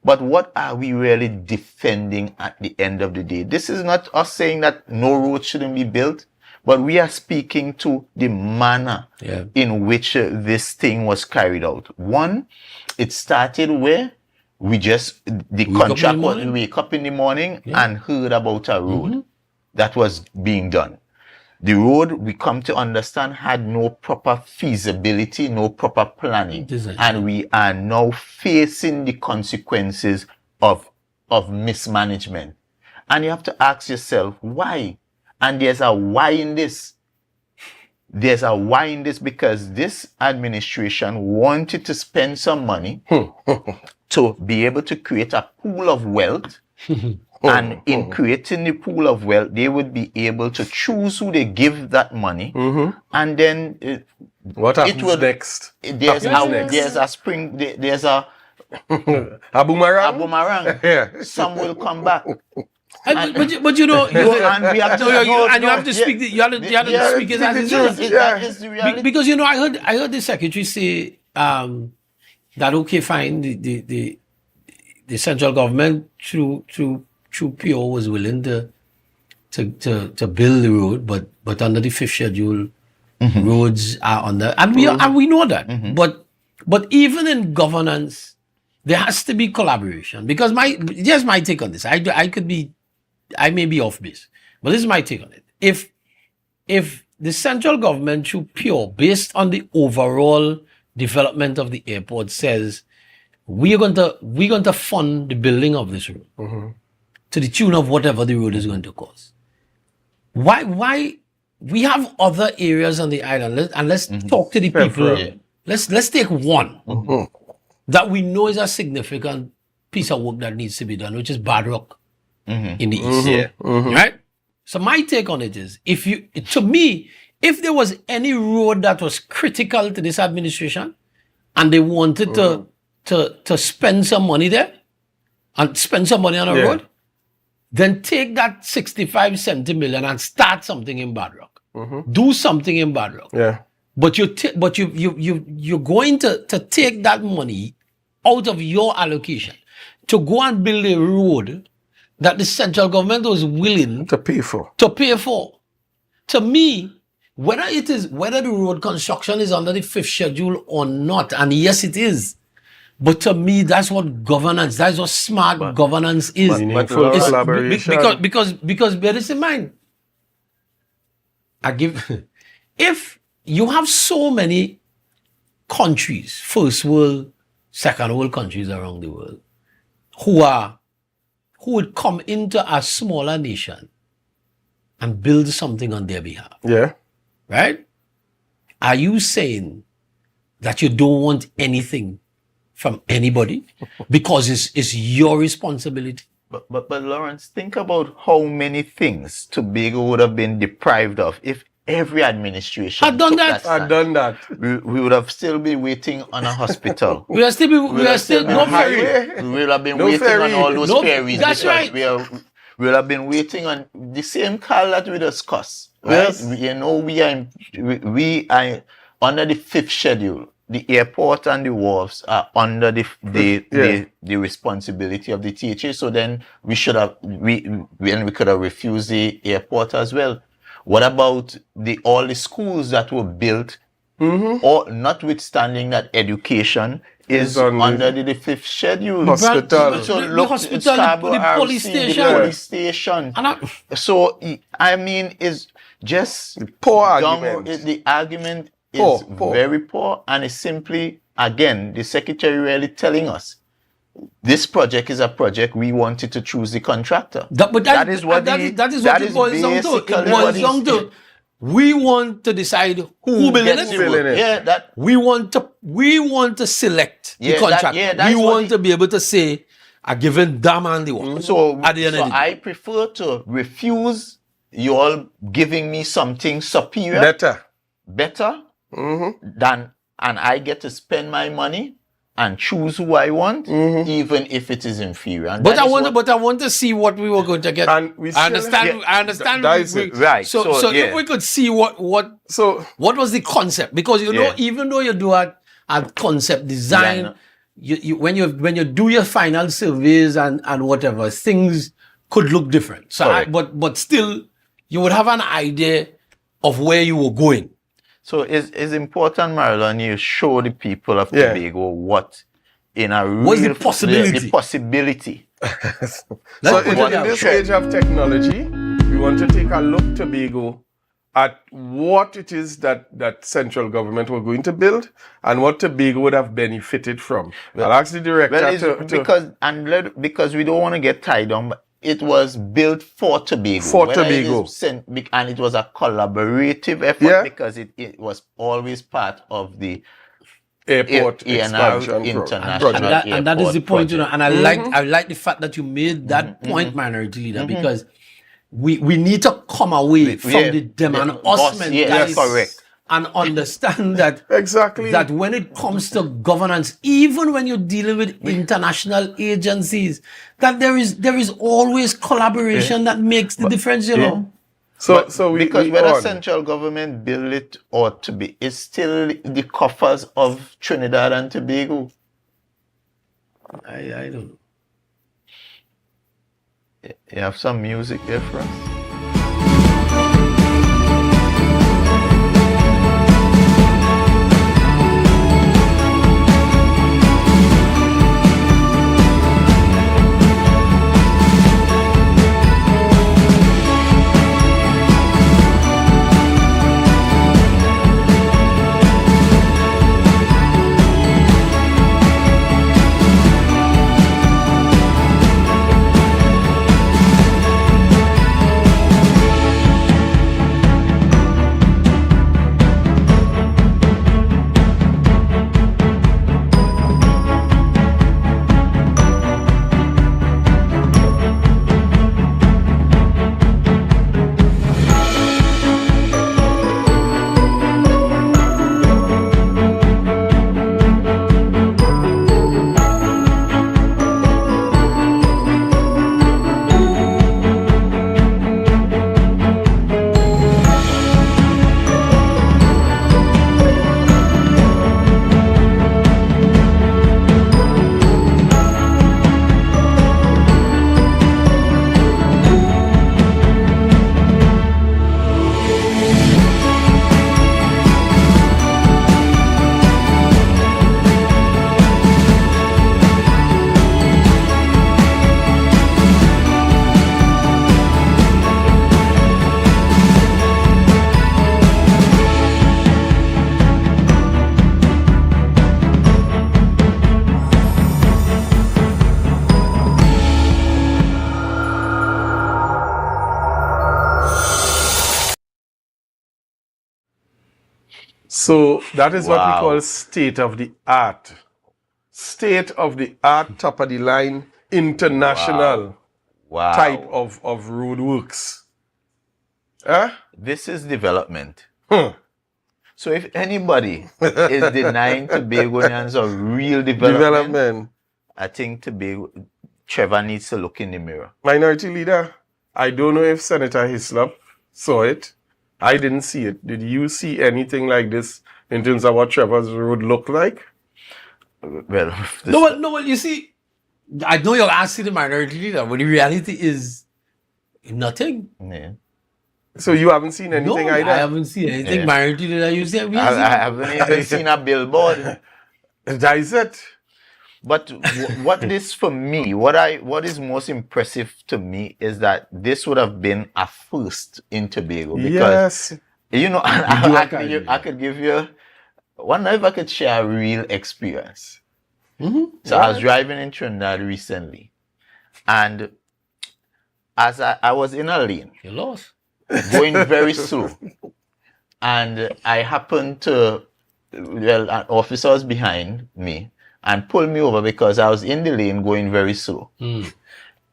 But what are we really defending at the end of the day? This is not us saying that no road shouldn't be built, but we are speaking to the manner in which this thing was carried out. One, it started where we just, the contract was, we wake up in the morning and heard about a road that was being done. The road, we come to understand, had no proper feasibility, no proper planning. And we are now facing the consequences of mismanagement. And you have to ask yourself, why? And there's a why in this. There's a why in this because this administration wanted to spend some money to be able to create a pool of wealth. And in creating the pool of wealth, they would be able to choose who they give that money. And then What happens next? There's a spring, there's a boomerang. boomerang. Some will come back. But you know, And we have to, you have to speak. You have to speak it as it is. That is the reality. Because you know, I heard the secretary say that okay, fine, the central government through PO was willing to build the road, but under the fifth schedule, roads are under, and we know that. But even in governance, there has to be collaboration. Because here's my take on this. I may be off base, but this is my take on it. If the central government through PO, based on the overall development of the airport, says we're going to fund the building of this road to the tune of whatever the road is going to cost. Why we have other areas on the island, and let's talk to the people. Let's take one that we know is a significant piece of work that needs to be done, which is Bad Rock in the east. Right? So my take on it is, if there was any road that was critical to this administration and they wanted to spend some money there and spend some money on a road, then take that 65, 70 million and start something in Bad Rock. Do something in Bad Rock. Yeah. But you're going to take that money out of your allocation to go and build a road that the central government was willing To pay for. To me, whether the road construction is under the fifth schedule or not, and yes, it is. But to me, that's what governance, that's what smart governance is. Meaningful It's- collaboration. because bear this in mind. If you have so many countries, first world, second world countries around the world, who are who would come into a smaller nation and build something on their behalf, Yeah. right? Are you saying that you don't want anything from anybody because it's your responsibility? But Lawrence, think about how many things Tobago would have been deprived of if every administration Had done took that. stand. I've done that. We would have still been waiting on a hospital. We are still no ferry. We will have been No waiting ferry. on all those No, ferries. that's because right. We'll have been waiting on the same call that we discussed. Right? Yes. We are under the 5th schedule. The airport and the wharves are under the responsibility of the THA. So then we could have refused the airport as well. What about all the schools that were built, or notwithstanding that education is on under the 5th schedule? Hospital. So The look, hospital, Scarborough the police RC, station. the police station. And I- So I mean, it's just Poor dumb. argument. The argument is Poor. very poor, and it's simply, again, the secretary really telling us this project is a project we wanted to choose the contractor. that is what it boils down to. It boils down to we want to decide who building gets it. the work. Building it. Yeah, that We want to select Yeah, the contractor. that's we what want to be able to say a given damn and the work. So, at the end so of the day. I prefer to refuse you all giving me something superior, better than, and I get to spend my money and choose who I want, even if it is inferior. And But that I is want, what- but I want to see what we were going to get. And we I still- understand. yeah, I understand. that is it. Right, So, so, yeah. if we could see what So was the concept, because you know, Yeah. even though you do a concept design, when you do your final surveys and whatever, things could look different. So, Correct. but still, you would have an idea of where you were going. So it's important, Marilyn, you show the people of Yeah. Tobago what in a What's the real possibility? the possibility. So put in it out. this age of technology, we want to take a look, Tobago, at what it is that central government were going to build and what Tobago would have benefited from. I'll ask the director Well, it's to because we don't want to get tied on, but it was built for Tobago. For Whether it Tobago. is and it was a collaborative effort Yeah. because it was always part of the airport ANR expansion International. project. And that is the Airport point, you know. project. And I like the fact that you made that point, Minority Leader, because we need to come away from Yeah. the them and Yeah. us Us, yes, mentality correct. and understand that Exactly. that when it comes to governance, even when you're dealing with international agencies, that there is always collaboration that makes the difference, you know. So because we whether on. central government build it or to be, it's still the coffers of Trinidad and Tobago. I don't know. You have some music there for us? So that is what we Wow. call state of the art. State of the art, top of the line, international Wow. type of road works. Huh? This is development. Huh. So if anybody is denying Tobagonians a real development, I think Trevor needs to look in the mirror. Minority Leader, I don't know if Senator Hislop saw it. I didn't see it. Did you see anything like this in terms of what Trevor's road looked like? Well, No, you see, I know you're asking the minority leader, but the reality is nothing. yeah. So you haven't seen anything No, either? I haven't seen anything. Yeah. Minority leader, you see, I haven't even seen a billboard. That is it. But what is for me, what is most impressive to me is that this would have been a first in Tobago because Yes. you know I could give you wonder if I could share a real experience. So I was driving in Trinidad recently, and as I was in a lane You lost. going very slow, and I happened to an officer was behind me and pulled me over because I was in the lane going very slow.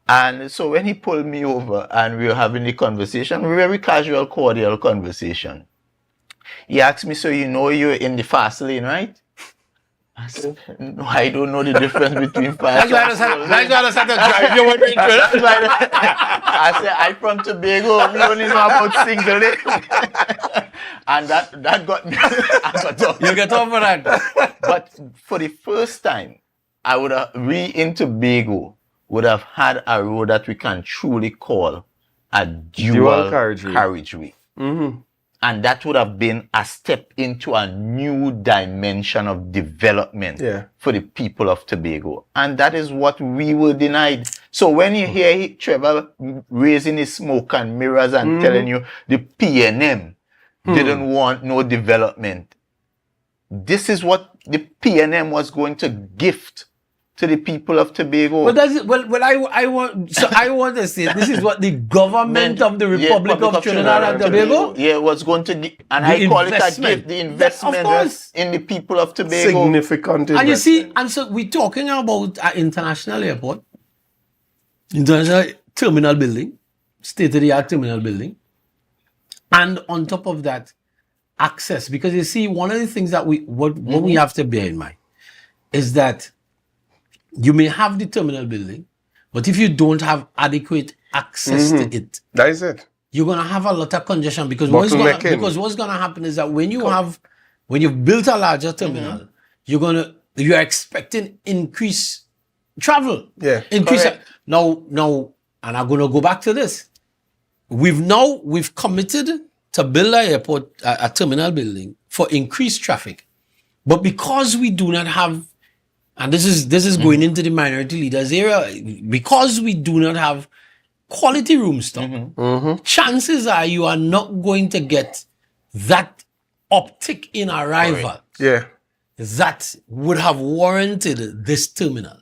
And so when he pulled me over and we were having the conversation, very casual, cordial conversation, he asked me, so you know you're in the fast lane, right? I said, no, I don't know the difference between fast and slow lane. That's why I started driving. You want me to That's why I said, I'm from Tobago, we only know about single lane. And that got me. I got off. You get over that. But for the first time, we in Tobago would have had a road that we can truly call a dual carriageway. And that would have been a step into a new dimension of development for the people of Tobago. And that is what we were denied. So when you hear Trevor raising his smoke and mirrors and telling you the PNM didn't want no development, this is what the PNM was going to gift to the people of Tobago. I want to say this is what the government of the Republic of Trinidad and Tobago was going to give, and The I call it a investment. gift, the investment Of course. in the people of Tobago. Significant And you investment. see, and so we're talking about an international airport, international terminal building, state-of-the-art terminal building, and on top of that, access. Because you see, one of the things that what we have to bear in mind is that you may have the terminal building, but if you don't have adequate access to it, That is it. you're gonna have a lot of congestion because Bottlenecking. what's gonna happen is that when you've built a larger terminal, you're expecting increased travel. Yeah, Increase correct. now, and I'm gonna go back to this. We've committed to build a terminal building for increased traffic. But because we do not have, and this is going into the minority leaders area, because we do not have quality room stock, chances are you are not going to get that uptick in arrival Yeah. that would have warranted this terminal.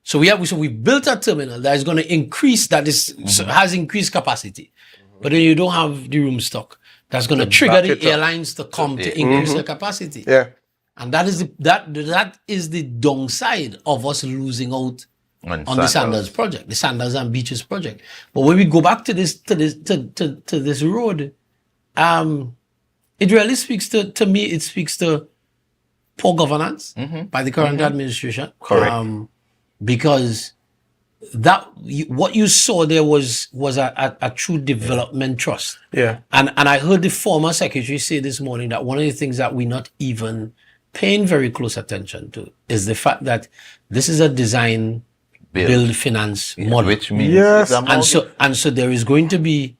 So we built a terminal that is going to increase, has increased capacity, but then you don't have the room stock. That's going to trigger back it the up. airlines to come to increase their capacity. Yeah. And that is the downside of us losing out on the Sanders project, the Sanders and Beaches project. But when we go back to this road, it really speaks to me. It speaks to poor governance by the current administration. Correct. Because what you saw there was a true development trust. Yeah. And I heard the former secretary say this morning that one of the things that we're not even paying very close attention to is the fact that this is a design, build, finance model. Which means Yes. it's a And so there is going to be,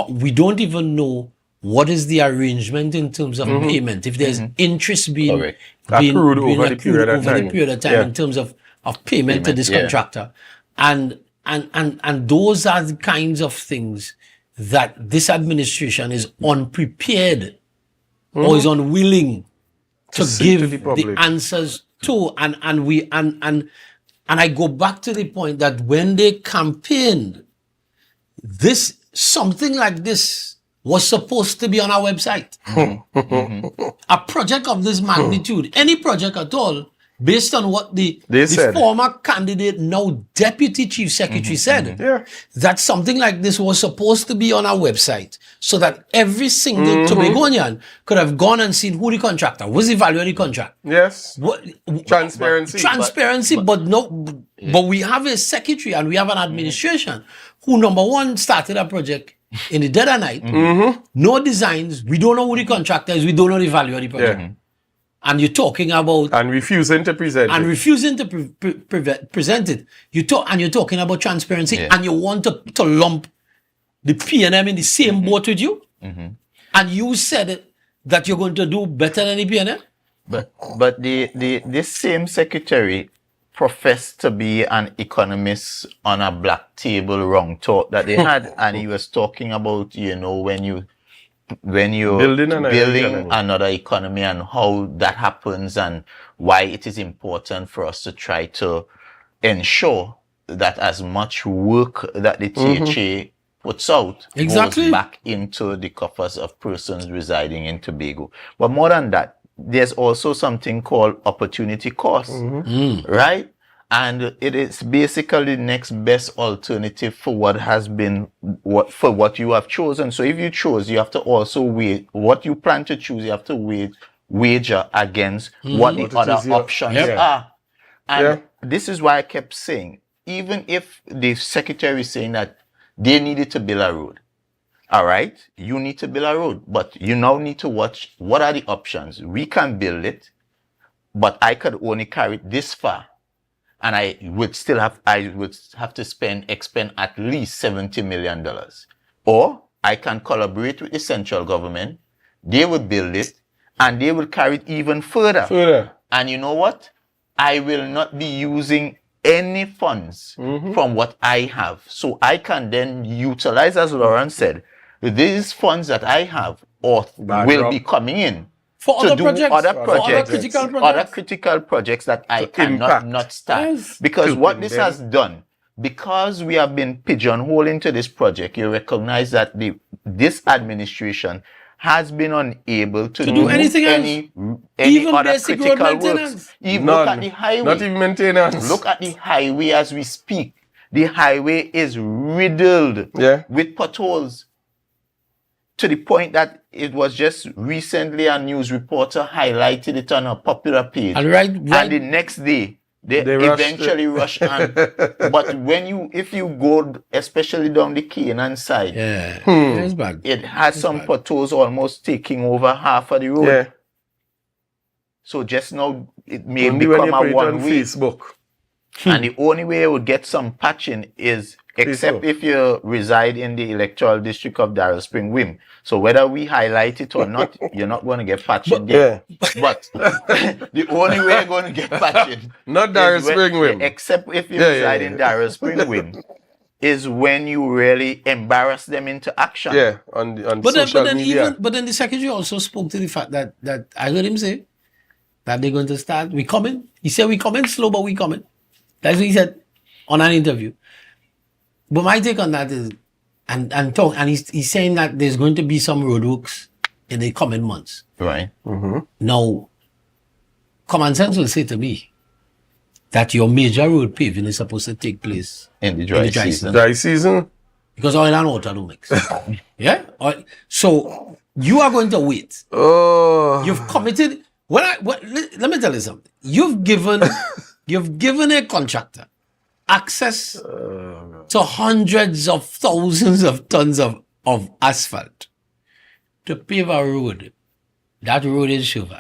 we don't even know what is the arrangement in terms of payment. If there's interest being Correct. Accrued over the period of time. Yeah. in terms of payment to this yeah. contractor. And those are the kinds of things that this administration is unprepared or is unwilling to say to give the the public. answers to. And I go back to the point that when they campaigned, something like this was supposed to be on our website. A project of this magnitude, any project at all, based on what the said. former candidate, now Deputy Chief Secretary said, Yeah. that something like this was supposed to be on our website so that every single Tobagonian could have gone and seen who the contractor was, the value of the contract. Yes. What, Transparency. But we have a secretary and we have an administration who, number one, started a project in the dead of night. No designs. We don't know who the contractor is. We don't know the value of the project. Yeah. And you're talking about And refusing to present and it. refusing to present it. You're talking about transparency, and you want to lump the PNM in the same boat with you. And you said it, that you're going to do better than the PNM. But this same secretary professed to be an economist on a black table round talk that they had, and he was talking about, when you're Building another economy and how that happens and why it is important for us to try to ensure that as much work that the THA puts out Exactly. goes back into the coffers of persons residing in Tobago. But more than that, there's also something called opportunity cost, right? And it is basically the next best alternative for what you have chosen. So if you chose, you have to also weigh what you plan to choose. You have to wager against what the other options are. And this is why I kept saying, even if the secretary is saying that they needed to build a road, all right, you need to build a road, but you now need to watch what are the options. We can build it, but I could only carry it this far. And I would have to expend at least $70 million. Or I can collaborate with the central government. They will build it and they will carry it even further. And you know what? I will not be using any funds from what I have. So I can then utilize, as Lawrence said, these funds that I have will be coming in. For to other do projects, other for projects, other critical projects. that I cannot not start. Yes. Because what this has done, because we have been pigeonholed into this project, you recognize that this administration has been unable to do anything any Even other basic road critical works. maintenance. Even look at the highway. Not even maintenance. Look at the highway as we speak. The highway is riddled with potholes. To the point that it was just recently a news reporter highlighted it on a popular page. And and the next day, they eventually rush on. But if you go, especially down the Canaan side, it's bad. it has some potholes almost taking over half of the road. Yeah. So just now, it may Only when you become put a it on one-way. Facebook. And the only way it would get some patching is, except if you reside in the electoral district of Darrell Spring Wim. So whether we highlight it or not, you're not going to get patching there. But the only way you're going to get patching, Not Darrell Spring Wim. except if you reside in Darrell Spring Wim, is when you really embarrass them into action. Yeah, on social media. But then the secretary also spoke to the fact that I heard him say that they're going to start. We coming. He said we coming slow, but we coming. That's what he said on an interview. But my take on that is, and he's saying that there's going to be some roadworks in the coming months. Right. Now, common sense will say to me that your major road paving is supposed to take place In the dry season. Dry season? because oil and water don't mix. Yeah. So you are going to wait. Oh. You've committed. Let me tell you something. You've given a contractor access to hundreds of thousands of tons of asphalt to pave a road. That road is shovel.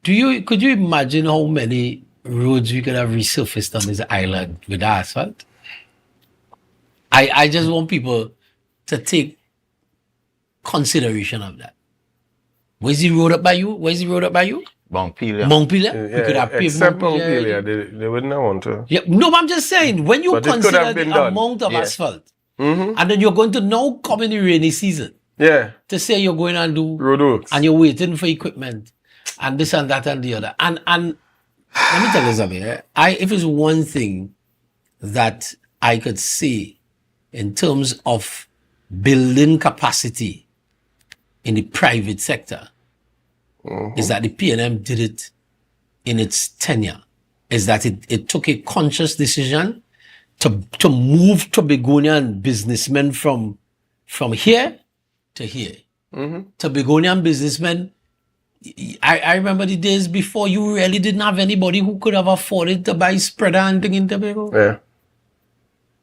Could you imagine how many roads we could have resurfaced on this island with asphalt? I just want people to take consideration of that. Where's the road up by you? Montpelier. Montpelier? We could have paved Except Montpelier. Montpelier, they wouldn't want to. Yeah, no, I'm just saying, when you But it could consider have the been done. amount of Yeah. asphalt, and then you're going to now come in the rainy season Yeah, to say you're going and do, roadworks. and you're waiting for equipment, and this and that and the other. And let me tell you something. If it's one thing that I could say in terms of building capacity in the private sector is that the PNM did it in its tenure. Is that it took a conscious decision to move Tobagonian businessmen from here to here. Tobagonian businessmen, I remember the days before you really didn't have anybody who could have afforded to buy spreader and thing in Tobago. Yeah.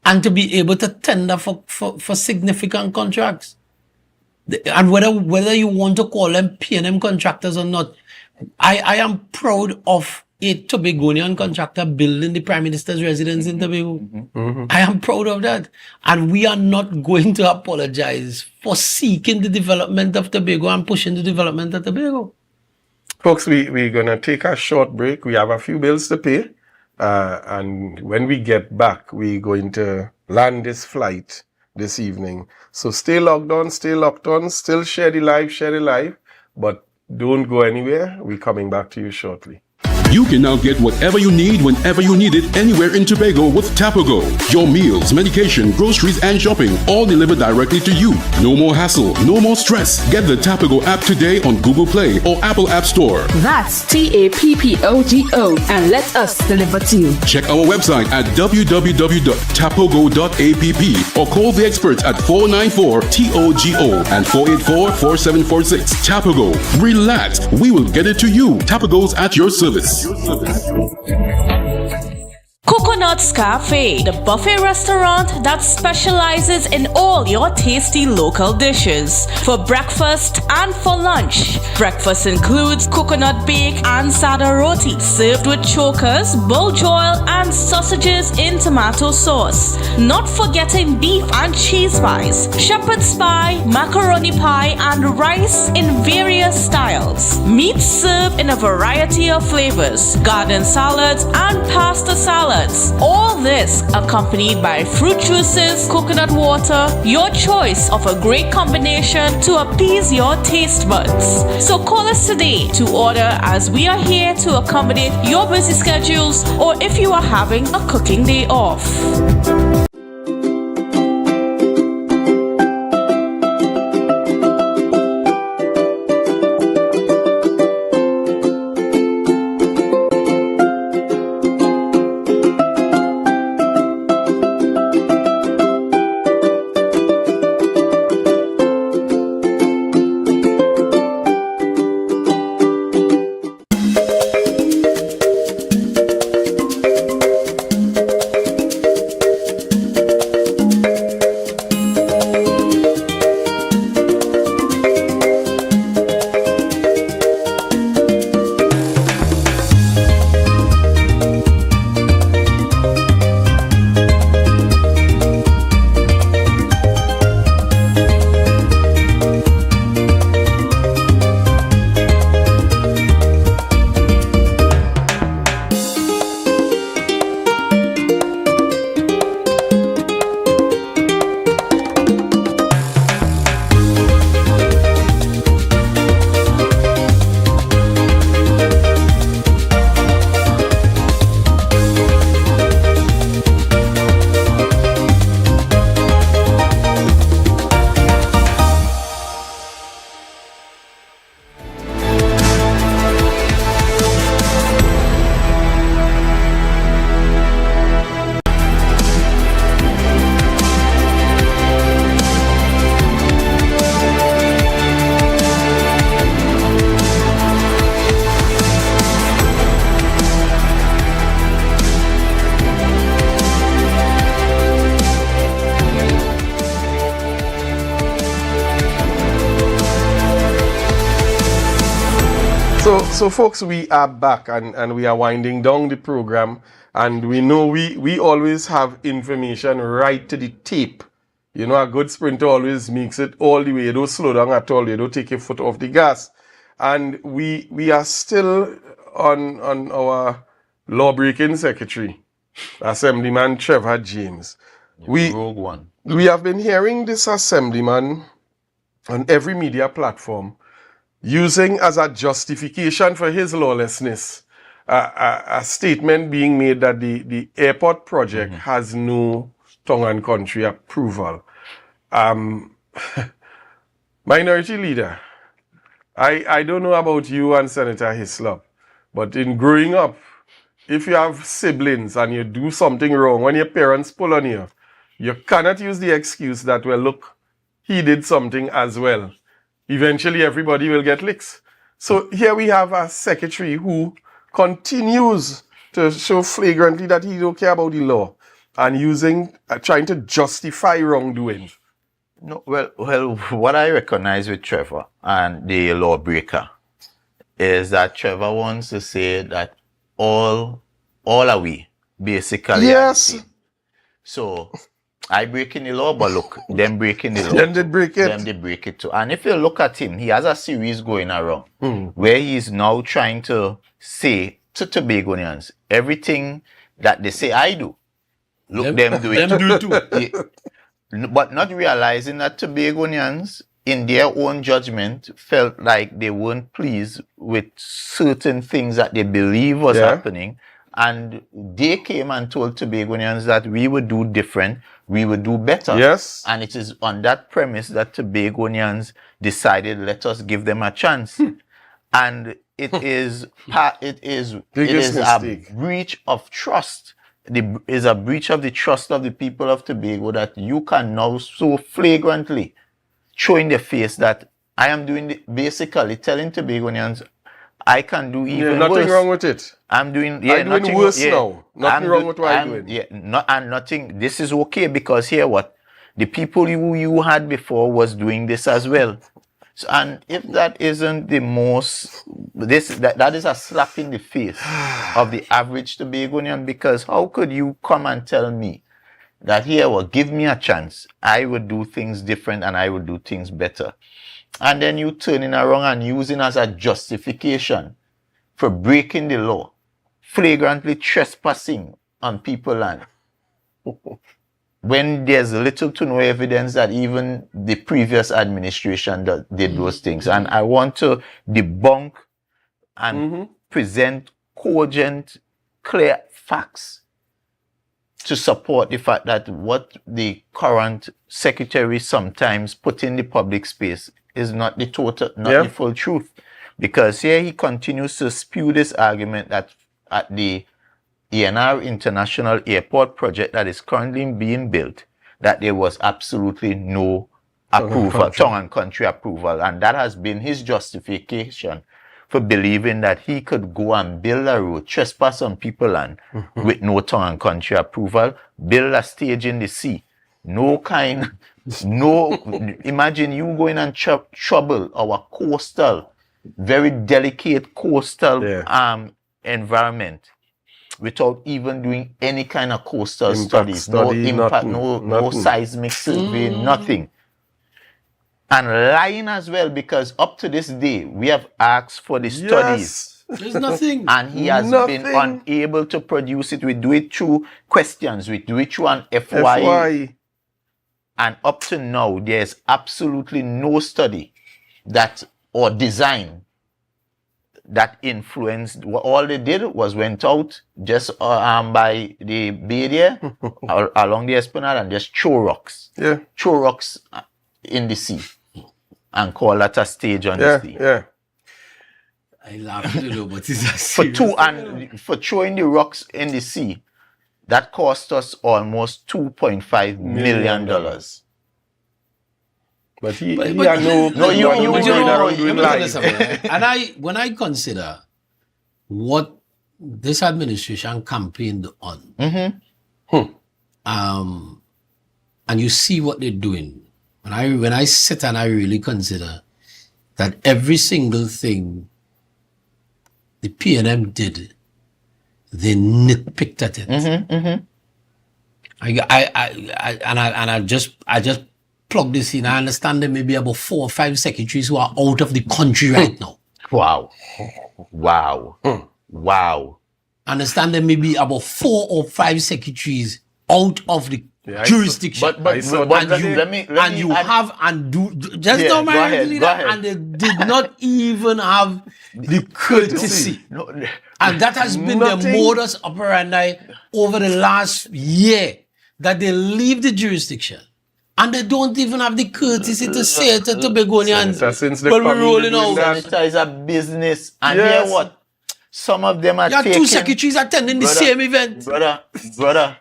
And to be able to tender for significant contracts. And whether you want to call them PNM contractors or not, I am proud of a Tobagonian contractor building the Prime Minister's residence in Tobago. I am proud of that. And we are not going to apologize for seeking the development of Tobago and pushing the development of Tobago. Folks, we're going to take a short break. We have a few bills to pay. And when we get back, we're going to land this flight this evening. So stay logged on, stay locked on, still share the live, but don't go anywhere. We're coming back to you shortly. You can now get whatever you need whenever you need it anywhere in Tobago with Tapago. Your meals, medication, groceries, and shopping all delivered directly to you. No more hassle, no more stress. Get the Tapago app today on Google Play or Apple App Store. That's TAPPOGO and let us deliver to you. Check our website at www.tapogo.app or call the experts at 494-TOGO and 484-4746. Tapago. Relax. We will get it to you. Tapago's at your service. Coconut's Cafe, the buffet restaurant that specializes in all your tasty local dishes for breakfast and for lunch. Breakfast includes coconut bake and sada roti served with chokers, bull joil and sausages in tomato sauce. Not forgetting beef and cheese pies, shepherd's pie, macaroni pie and rice in various styles. Meat served in a variety of flavors, garden salads and pasta salads. All this accompanied by fruit juices, coconut water, your choice of a great combination to appease your taste buds. So call us today to order, as we are here to accommodate your busy schedules or if you are having a cooking day off. So folks, we are back and we are winding down the program, and we know we always have information right to the tape. You know, a good sprinter always makes it all the way. You don't slow down at all. You don't take your foot off the gas. And we are still on our law-breaking secretary, Assemblyman Trevor James. Rogue one. We have been hearing this Assemblyman on every media platform using as a justification for his lawlessness a statement being made that the airport project has no tongue and country approval. Minority Leader, I don't know about you and Senator Hislop, but in growing up, if you have siblings and you do something wrong, when your parents pull on you, you cannot use the excuse that, well, look, he did something as well. Eventually, everybody will get licks. So here we have a secretary who continues to show flagrantly that he don't care about the law and trying to justify wrongdoing. No, well, what I recognize with Trevor and the lawbreaker is that Trevor wants to say that all are we basically. Yes. So I breaking the law, but look, them breaking the law. Them did break it. Them did break it too. And if you look at him, he has a series going around where he's now trying to say to Tobagonians everything that they say I do. Look, them do it. Them do it too. But not realizing that Tobagonians, in their own judgment, felt like they weren't pleased with certain things that they believe was happening. And they came and told Tobagonians that we would do different, we would do better. Yes. And it is on that premise that Tobagonians decided, let us give them a chance. And it is a breach of trust. Is a breach of the trust of the people of Tobago that you can now so flagrantly show in the face that I am doing basically telling Tobagonians I can do even nothing worse. wrong with it. I'm doing nothing worse now. Nothing wrong with what I'm doing. Yeah, nothing. This is okay because here what the people you had before was doing this as well. So, and if that isn't the most, that is a slap in the face of the average Tobagonian, because how could you come and tell me that here, well, give me a chance, I would do things different and I would do things better. And then you turning around and using as a justification for breaking the law, flagrantly trespassing on people's land. When there's little to no evidence that even the previous administration did those things. And I want to debunk and present cogent, clear facts to support the fact that what the current secretary sometimes put in the public space is not the total, not the full truth. Because here he continues to spew this argument that at the ENR International Airport project that is currently being built, that there was absolutely no approval, tongue and country approval. And that has been his justification for believing that he could go and build a road, trespass on people land with no tongue and country approval, build a stage in the sea. Imagine you going and trouble our coastal, very delicate coastal environment, without even doing any kind of coastal studies, no impact, no seismic survey, nothing. And lying as well, because up to this day, we have asked for the studies. There's nothing. And he has been unable to produce it. We do it through questions, we do it through an FYI. And up to now, there's absolutely no study or design that influenced. All they did was went out just by the bay there, along the Esplanade, and just throw rocks. Throw rocks in the sea and call that a stage on the sea. I laugh, but it's a for throwing the rocks in the sea, that cost us almost $2.5 million. But he had no going around doing lies. And when I consider what this administration campaigned on, and you see what they're doing, when I sit and I really consider that every single thing the PNM did, they nitpicked at it. I just plug this in. I understand there may be about 4 or 5 secretaries who are out of the country right now. Wow. Understand there may be about 4 or 5 secretaries out of the jurisdiction. And they did not even have the courtesy. And that has been their modus operandi over the last year, that they leave the jurisdiction And they don't even have the courtesy to say it to Tobagonians Senator, since they when we're come in, rolling they're doing out. that. Senator is a business. And Yes. hear what? Some of them are You have taking... two secretaries attending the Brother, same event. Brother,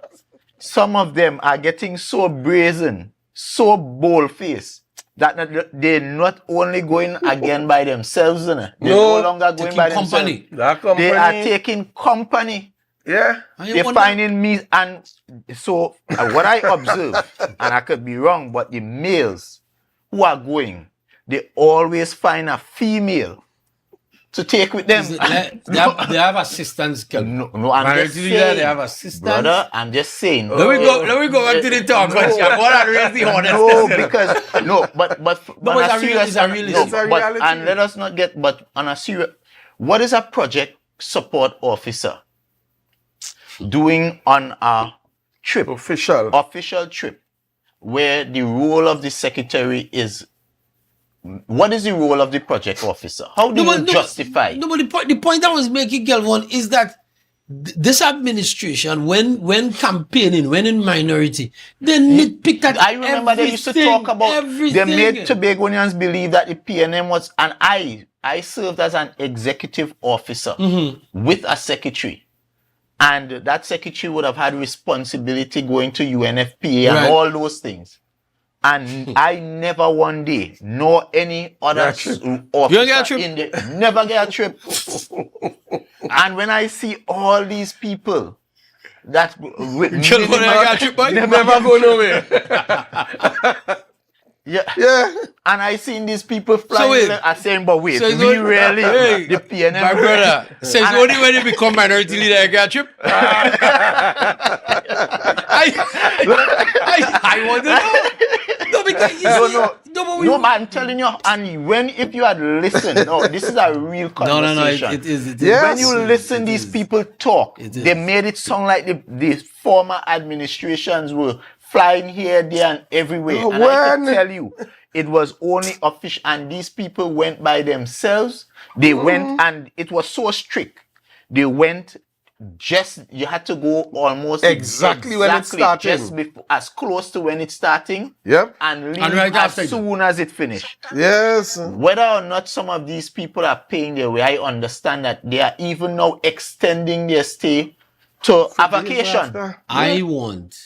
some of them are getting so brazen, so bold-faced, that they're not only going again by themselves, they're no longer going by company. themselves. That company. They are taking company. Yeah. They're finding me, and so what I observe, and I could be wrong, but the males who are going, they always find a female to take with them. They have assistants. No, I'm just Minority saying, they have assistants. brother, I'm just saying. Let me go back to the talk. But on it's a a serious, it's a real no, issue. but, reality. and let us not get, but on a serious, what is a project support officer doing on a trip, official trip, where the role of the secretary is, what is the role of the project officer? How do you justify? No, but the point I was making, Kelvin, is that this administration, when campaigning, when in minority, they nitpick that. I remember they used to talk about, they made Tobagonians believe that the PNM was, and I served as an executive officer with a secretary. And that secretary would have had responsibility going to UNFPA and all those things. And I never one day, nor any other officer in the, never get a trip. And when I see all these people that never go nowhere. Yeah. And I seen these people flying. I saying, but wait, we really the PNM. My brother says only when you become minority leader, I get a trip. I want to know. No, because no, but I'm telling you, and if you had listened, this is a real conversation. No, it is. Yes. When you listen, these people talk. They made it sound like the former administrations were flying here, there, and everywhere. And I can tell you, it was only official, and these people went by themselves. They went, and it was so strict. They went you had to go almost exactly when it's starting, just before, as close to when it's starting. Yep. And leave as soon as it finished. Yes. Whether or not some of these people are paying their way, I understand that they are even now extending their stay to a vacation. I want.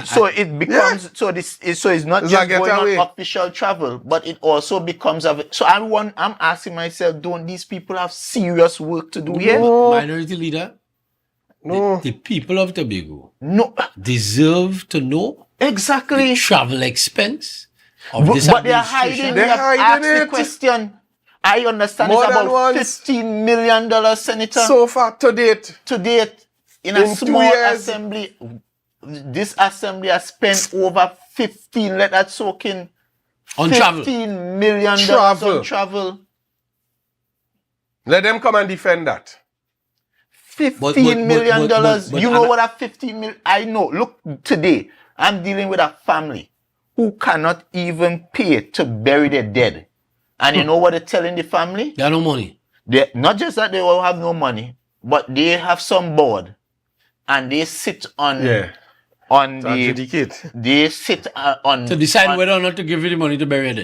So it becomes so it's not just going on official travel, but it also becomes so I'm asking myself, don't these people have serious work to do here? Minority leader, no. The people of Tobago deserve to know exactly the travel expense of this but they are hiding. They have asked the question. I understand more it's about once. $15 million, Senator. So far to date. In a small assembly. This assembly has spent over 15, let that soak in, on $15 million on travel. Let them come and defend that. $15 million. You know what a 15 million, I know. Look, today, I'm dealing with a family who cannot even pay to bury their dead. And you know what they're telling the family? They have no money. Not just that they will have no money, but they have some board. And they sit on... they sit on to decide whether or not to give you the money to bury it.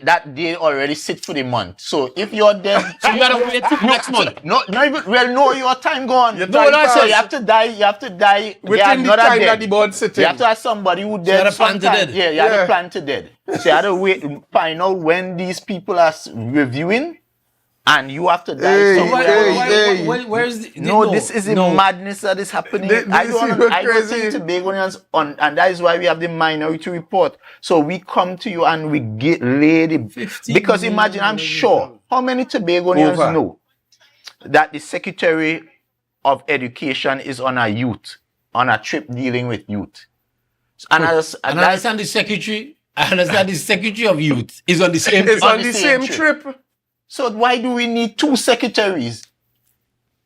That they already sit for the month. So if you're dead, so you gotta wait till next month. Not even your time gone. So you have to die. You have to die within the time that the board sitting. You have to have somebody who dead. You have to plan to dead. So you have to wait and find out when these people are reviewing. And you have to die. Where's the... This is the madness that is happening. I don't think Tobagonians and that is why we have the Minority Report. So we come to you and we lay the... Because imagine, I'm sure, how many Tobagonians know that the Secretary of Education is on a trip dealing with youth? And I understand the Secretary of Youth is on the same trip. It's on the same trip. So why do we need two secretaries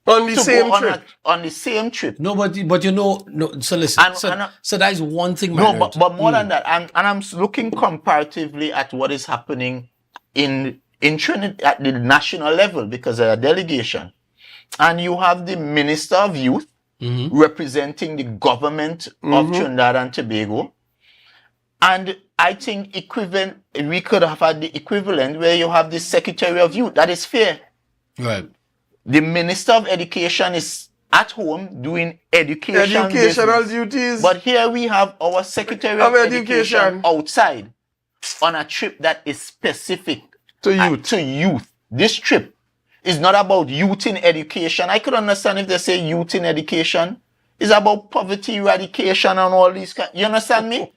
on the same trip? On the same trip. No, but you know, so listen. So that is one thing. No, but more than that, I'm looking comparatively at what is happening in Trinidad at the national level because of a delegation, and you have the Minister of Youth representing the government of Trinidad and Tobago. And I think equivalent, we could have had the equivalent where you have the Secretary of Youth. That is fair. Right. The Minister of Education is at home doing educational business. duties. But here we have our Secretary of Education outside on a trip that is specific To youth. to youth. This trip is not about youth in education. I could understand if they say youth in education. It's about poverty eradication and all these kind. You understand me?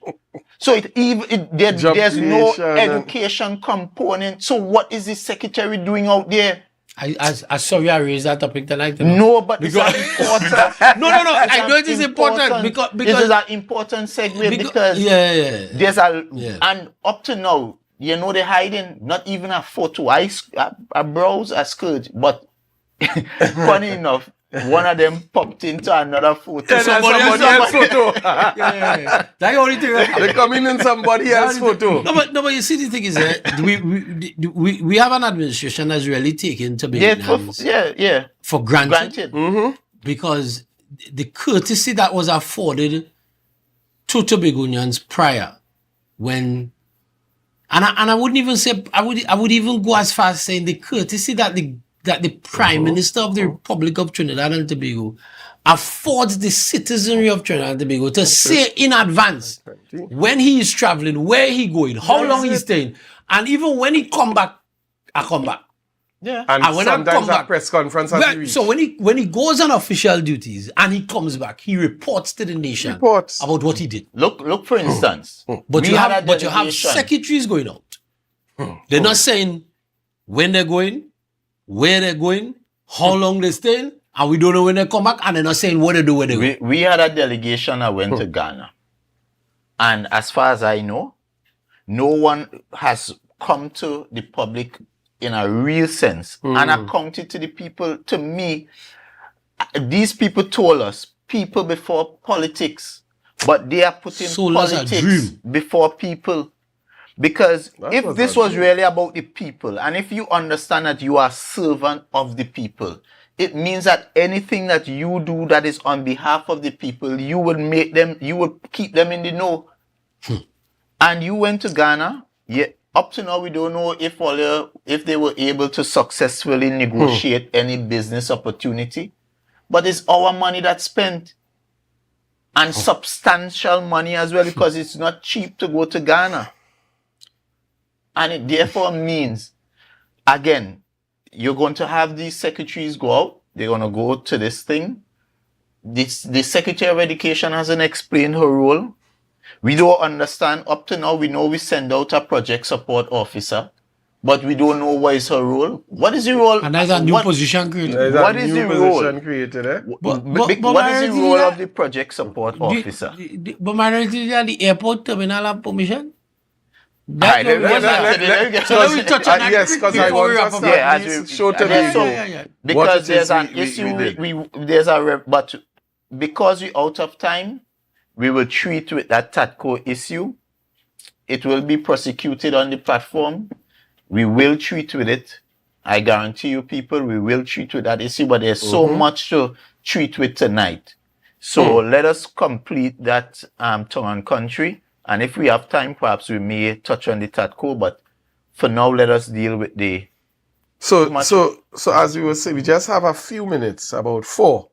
So there's no creation education component. So what is the secretary doing out there? I saw you raise that topic tonight. No, but it's important. No. I know it is important because it is an important segue because there's and up to now, you know, they're hiding not even a photo. I browse a skirt, but funny enough, one of them popped into another photo. Yeah, somebody else's photo. That's the only thing. They come in somebody else's photo. No, but you see, the thing is, we have an administration that's really taken Tobago for granted. Mm-hmm. Because the courtesy that was afforded to Tobagonians prior, when and I wouldn't even say I would even go as far as saying the courtesy that the Prime Minister of the Republic of Trinidad and Tobago affords the citizenry of Trinidad and Tobago to say in advance when he is traveling, where he going, how long he's staying, and even when he come back, I come back. Yeah. And when sometimes I come back, press conference has to reach. So when he goes on official duties and he comes back, he reports to the nation about what he did. Look for instance. But you have secretaries going out. They're not saying when they're going, where they're going, how long they're staying, and we don't know when they come back, and they're not saying what they do, where they go. We had a delegation that went to Ghana. And as far as I know, no one has come to the public in a real sense and accounted to the people. To me, these people told us, people before politics, but they are putting politics before people. Because if this was really about the people, and if you understand that you are a servant of the people, it means that anything that you do that is on behalf of the people, you will keep them in the know. And you went to Ghana, up to now we don't know if they were able to successfully negotiate any business opportunity, but it's our money that's spent. And substantial money as well, because it's not cheap to go to Ghana. And it therefore means, again, you're going to have these secretaries go out. They're going to go to this thing. The Secretary of Education hasn't explained her role. We don't understand. Up to now, we know we send out a project support officer, but we don't know what is her role. What is the role? And there's a new position created. What is the role? What is the role of the project support officer? But the airport terminal have permission? Let me touch on that. Yes, because I want to show to because there's an issue. But because we're out of time, we will treat with that TATCO issue. It will be prosecuted on the platform. We will treat with it. I guarantee you, people, we will treat with that issue. But there's so much to treat with tonight. So let us complete that tongue and country. And if we have time, perhaps we may touch on the TATCO, but for now, let us deal with the... So as we were saying, we just have a few minutes, about 4.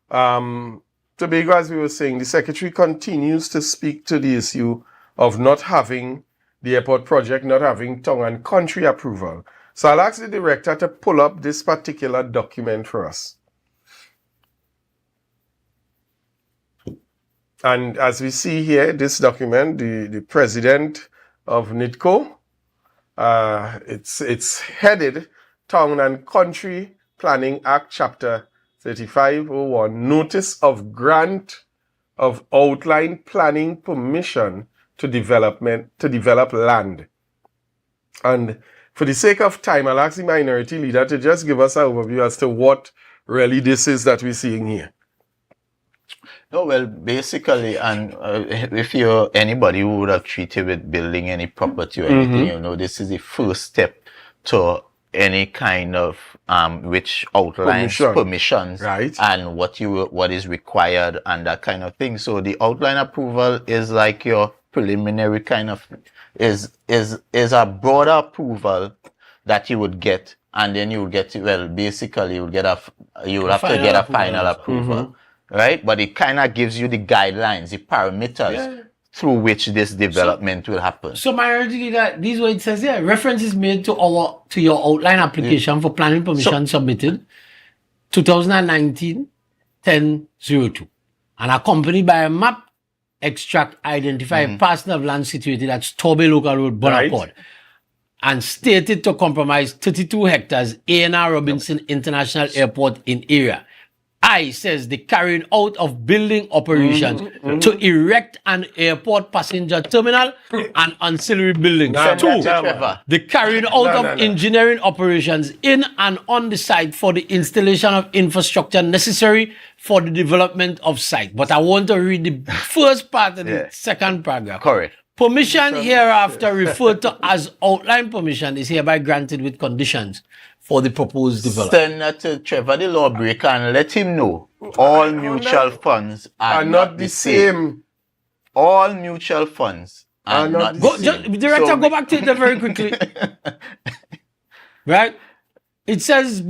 Tobago, as we were saying, the Secretary continues to speak to the issue of not having the airport project, not having tongue and country approval. So I'll ask the Director to pull up this particular document for us. And as we see here, this document, the president of NITCO, it's headed Town and Country Planning Act, Chapter 3501, Notice of Grant of Outline Planning Permission to develop land. And for the sake of time, I'll ask the Minority Leader to just give us an overview as to what really this is that we're seeing here. No, well, basically, and if you're anybody who would have treated with building any property or anything, you know, this is the first step to any kind of which outlines permissions and what is required and that kind of thing. So the outline approval is like your preliminary kind of is a broader approval that you would get, and then you would get, well, basically you would have to get a final approval, right? But it kind of gives you the guidelines, the parameters through which this development will happen. So Minority Leader, this is what it says here. Reference is made to your outline application for planning permission submitted 2019-10-02 and accompanied by a map extract identifying a parcel of land situated at Torbay Local Road, Bonaparte, and stated to comprise 32 hectares A&R Robinson International Airport in area. I says the carrying out of building operations to erect an airport passenger terminal and ancillary buildings. Two, the carrying out of engineering operations in and on the site for the installation of infrastructure necessary for the development of site. But I want to read the first part of the second paragraph. Correct. Permission hereafter referred to as outline permission is hereby granted with conditions for the proposed development. Send that to Trevor the lawbreaker and let him know all mutual funds are not the same. All mutual funds are not the same. Director, go back to it very quickly. Right? It says,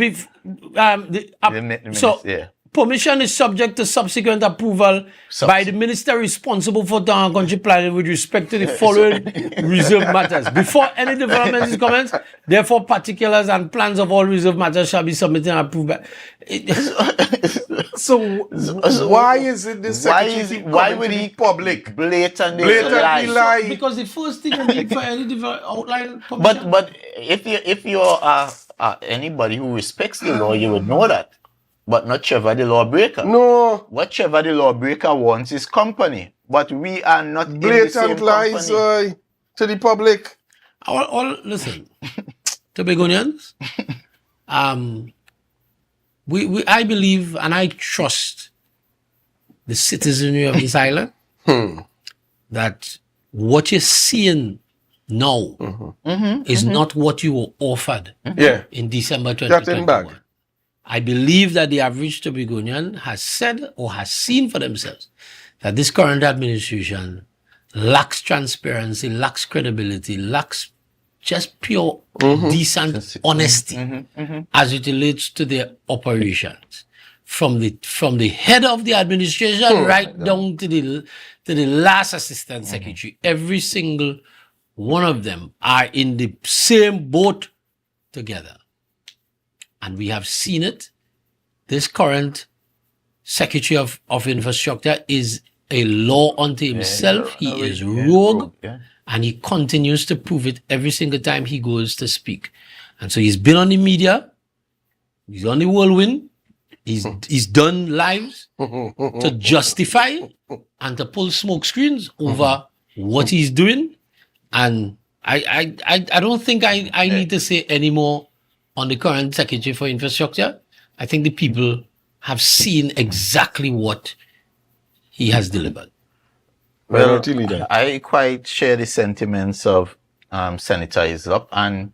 permission is subject to subsequent approval by the minister responsible for town and country planning with respect to the following reserve matters. Before any development is commenced, therefore particulars and plans of all reserve matters shall be submitted and approved by... So why is it this secretary why would he public blatantly lie? Because the first thing you need for any outline permission... But if you're anybody who respects the law, you would know that. But not Trevor the lawbreaker. No. What Trevor the lawbreaker wants is company. But we are not in the same blatant lies to the public. Listen, Tobagonians, I believe and I trust the citizenry of this island that what you're seeing now is not what you were offered in December 2021. I believe that the average Tobagonian has said or has seen for themselves that this current administration lacks transparency, lacks credibility, lacks just pure, decent honesty as it relates to their operations. From the head of the administration right down to the last assistant secretary, every single one of them are in the same boat together. And we have seen it. This current Secretary of Infrastructure is a law unto himself. He is rogue. And he continues to prove it every single time he goes to speak. And so he's been on the media. He's on the whirlwind. He's done lives to justify and to pull smoke screens over what he's doing. And I don't think I need to say any more on the current Secretary for Infrastructure. I think the people have seen exactly what he has delivered. Well, I quite share the sentiments of Senator Hislop, and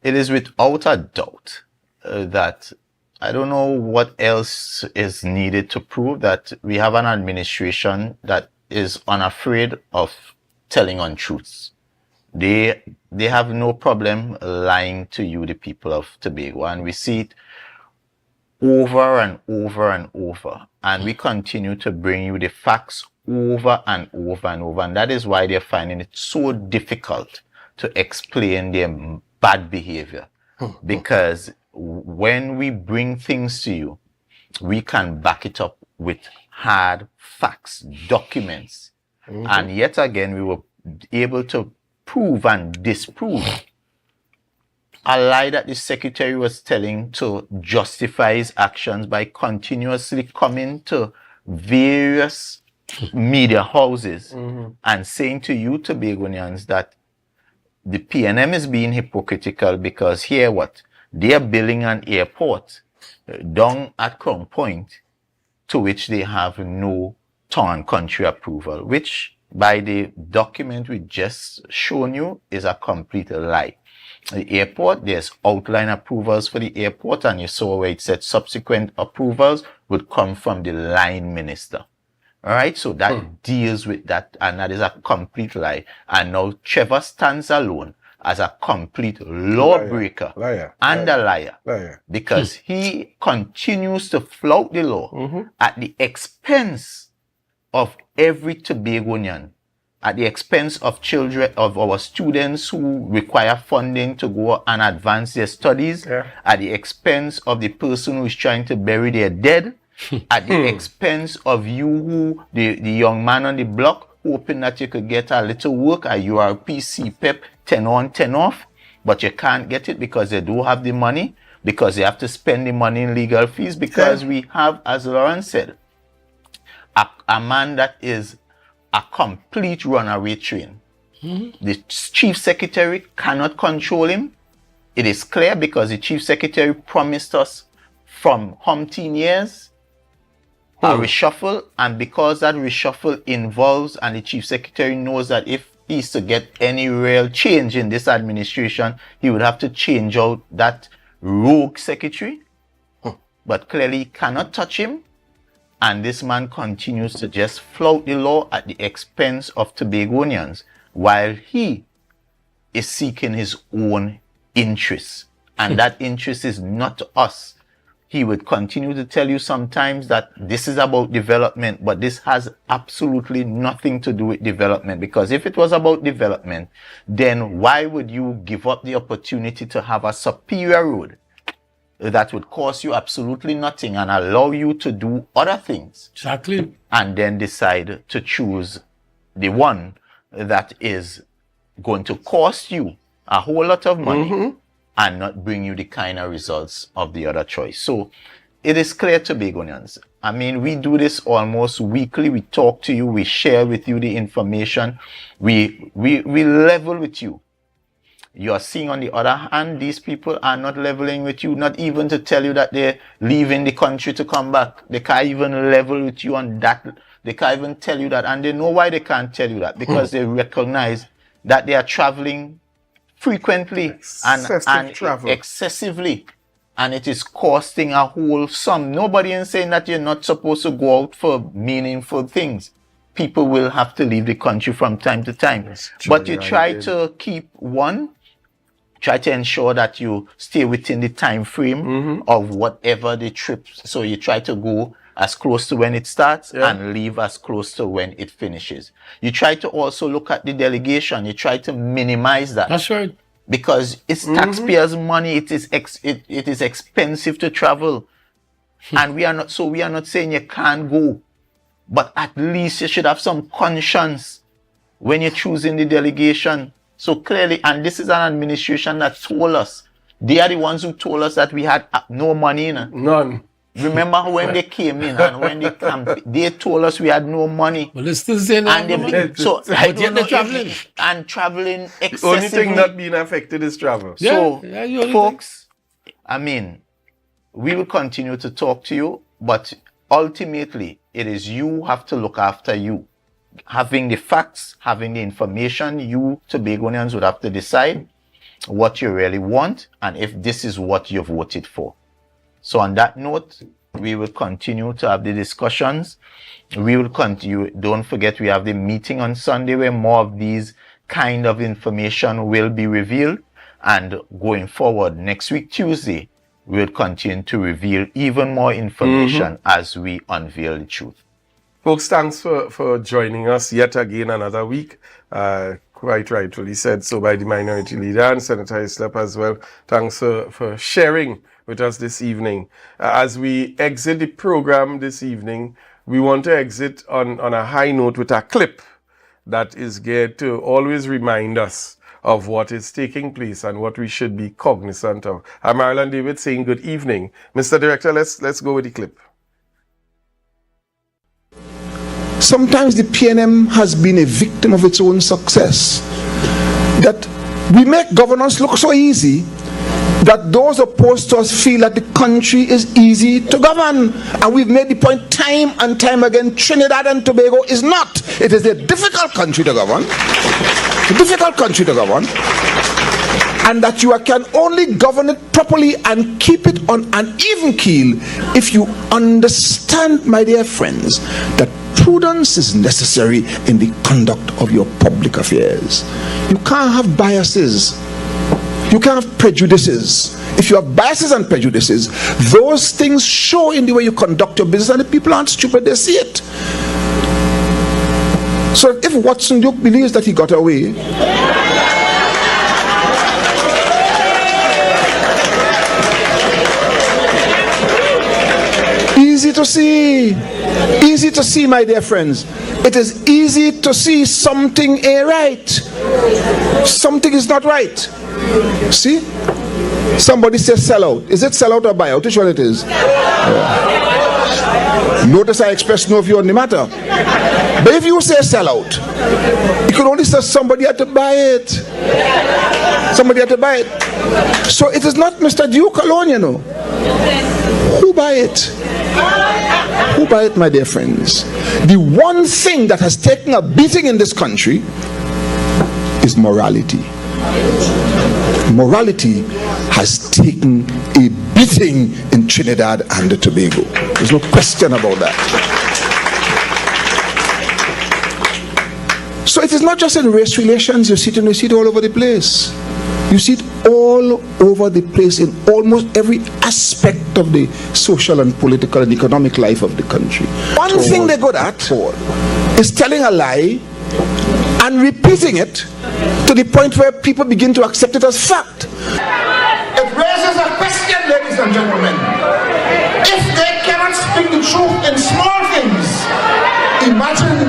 it is without a doubt that I don't know what else is needed to prove that we have an administration that is unafraid of telling untruths. They have no problem lying to you, the people of Tobago, and we see it over and over and over. And we continue to bring you the facts over and over and over. And that is why they're finding it so difficult to explain their bad behavior. Because when we bring things to you, we can back it up with hard facts, documents. And yet again, we were able to prove and disprove a lie that the secretary was telling to justify his actions by continuously coming to various media houses and saying to you Tobagonians that the PNM is being hypocritical because here they are building an airport down at Crown Point to which they have no town and country approval, which by the document we just shown you is a complete lie. The airport, there's outline approvals for the airport, and you saw where it said subsequent approvals would come from the line minister. All right, so that deals with that, and that is a complete lie. And now Trevor stands alone as a complete lawbreaker and a liar. Because he continues to flout the law at the expense of every Tobagonian, at the expense of children, of our students who require funding to go and advance their studies, at the expense of the person who is trying to bury their dead, at the expense of you, who the young man on the block, hoping that you could get a little work, a URP, CPEP, 10 on, 10 off, but you can't get it because they do have the money, because they have to spend the money in legal fees, because we have, as Lawrence said, a man that is a complete runaway train. The chief secretary cannot control him. It is clear because the chief secretary promised us from umpteen years a reshuffle, and because that reshuffle involves, and the chief secretary knows that if he's to get any real change in this administration, he would have to change out that rogue secretary. But clearly he cannot touch him, and this man continues to just flout the law at the expense of Tobagonians, while he is seeking his own interests, and that interest is not us. He would continue to tell you sometimes that this is about development, but this has absolutely nothing to do with development. Because if it was about development, then why would you give up the opportunity to have a superior road that would cost you absolutely nothing and allow you to do other things? Exactly. And then decide to choose the one that is going to cost you a whole lot of money and not bring you the kind of results of the other choice. So it is clear, Tobagonians. I mean, we do this almost weekly. We talk to you, we share with you the information, we level with you. You are seeing, on the other hand, these people are not leveling with you, not even to tell you that they're leaving the country to come back. They can't even level with you on that. They can't even tell you that. And they know why they can't tell you that, because they recognize that they are traveling frequently and excessively, and it is costing a whole sum. Nobody is saying that you're not supposed to go out for meaningful things. People will have to leave the country from time to time, but you try to keep try to ensure that you stay within the time frame of whatever the trip. So you try to go as close to when it starts and leave as close to when it finishes. You try to also look at the delegation. You try to minimize that. That's right. Because it's taxpayers' money. It is expensive to travel, and we are not saying you can't go, but at least you should have some conscience when you're choosing the delegation. So clearly, and this is an administration that told us, they are the ones who told us that we had no money in it. None. Remember when they came in and when they camped, they told us we had no money. Well, it's still saying and so I don't know traveling. And traveling excessively. The only thing not being affected is travel. So, folks, I mean, we will continue to talk to you, but ultimately, it is you who have to look after you. Having the facts, having the information, you Tobagonians would have to decide what you really want and if this is what you voted for. So on that note, we will continue to have the discussions. We will continue. Don't forget, we have the meeting on Sunday where more of these kind of information will be revealed. And going forward, next week, Tuesday, we'll continue to reveal even more information as we unveil the truth. Folks, thanks for joining us yet again another week. Quite rightfully said so by the Minority Leader and Senator Islip as well. Thanks for sharing with us this evening. As we exit the program this evening, we want to exit on a high note with a clip that is geared to always remind us of what is taking place and what we should be cognizant of. I'm Marlon David saying good evening. Mr. Director, let's go with the clip. Sometimes the PNM has been a victim of its own success. That we make governance look so easy that those opposed to us feel that the country is easy to govern. And we've made the point time and time again, Trinidad and Tobago is not. It is a difficult country to govern. A difficult country to govern. And that you can only govern it properly and keep it on an even keel if you understand, my dear friends, that prudence is necessary in the conduct of your public affairs. You can't have biases. You can't have prejudices. If you have biases and prejudices, those things show in the way you conduct your business, and the people aren't stupid, they see it. So if Watson Duke believes that he got away, easy to see, my dear friends. It is easy to see something ain't right. Something is not right. See? Somebody says sell out. Is it sell out or buy out? Which one it is? Yeah. Notice I express no view on the matter. But if you say sell out, you could only say somebody had to buy it. Somebody had to buy it. So it is not Mr. Duke alone, you know. Who buy it? Who buy it, my dear friends? The one thing that has taken a beating in this country is morality. Morality has taken a beating in Trinidad and Tobago. There's no question about that. So it is not just in race relations, you see it all over the place. You see it all over the place in almost every aspect of the social and political and economic life of the country. One thing they're good at is telling a lie and repeating it to the point where people begin to accept it as fact. It raises a question, ladies and gentlemen. If they cannot speak the truth in small things, imagine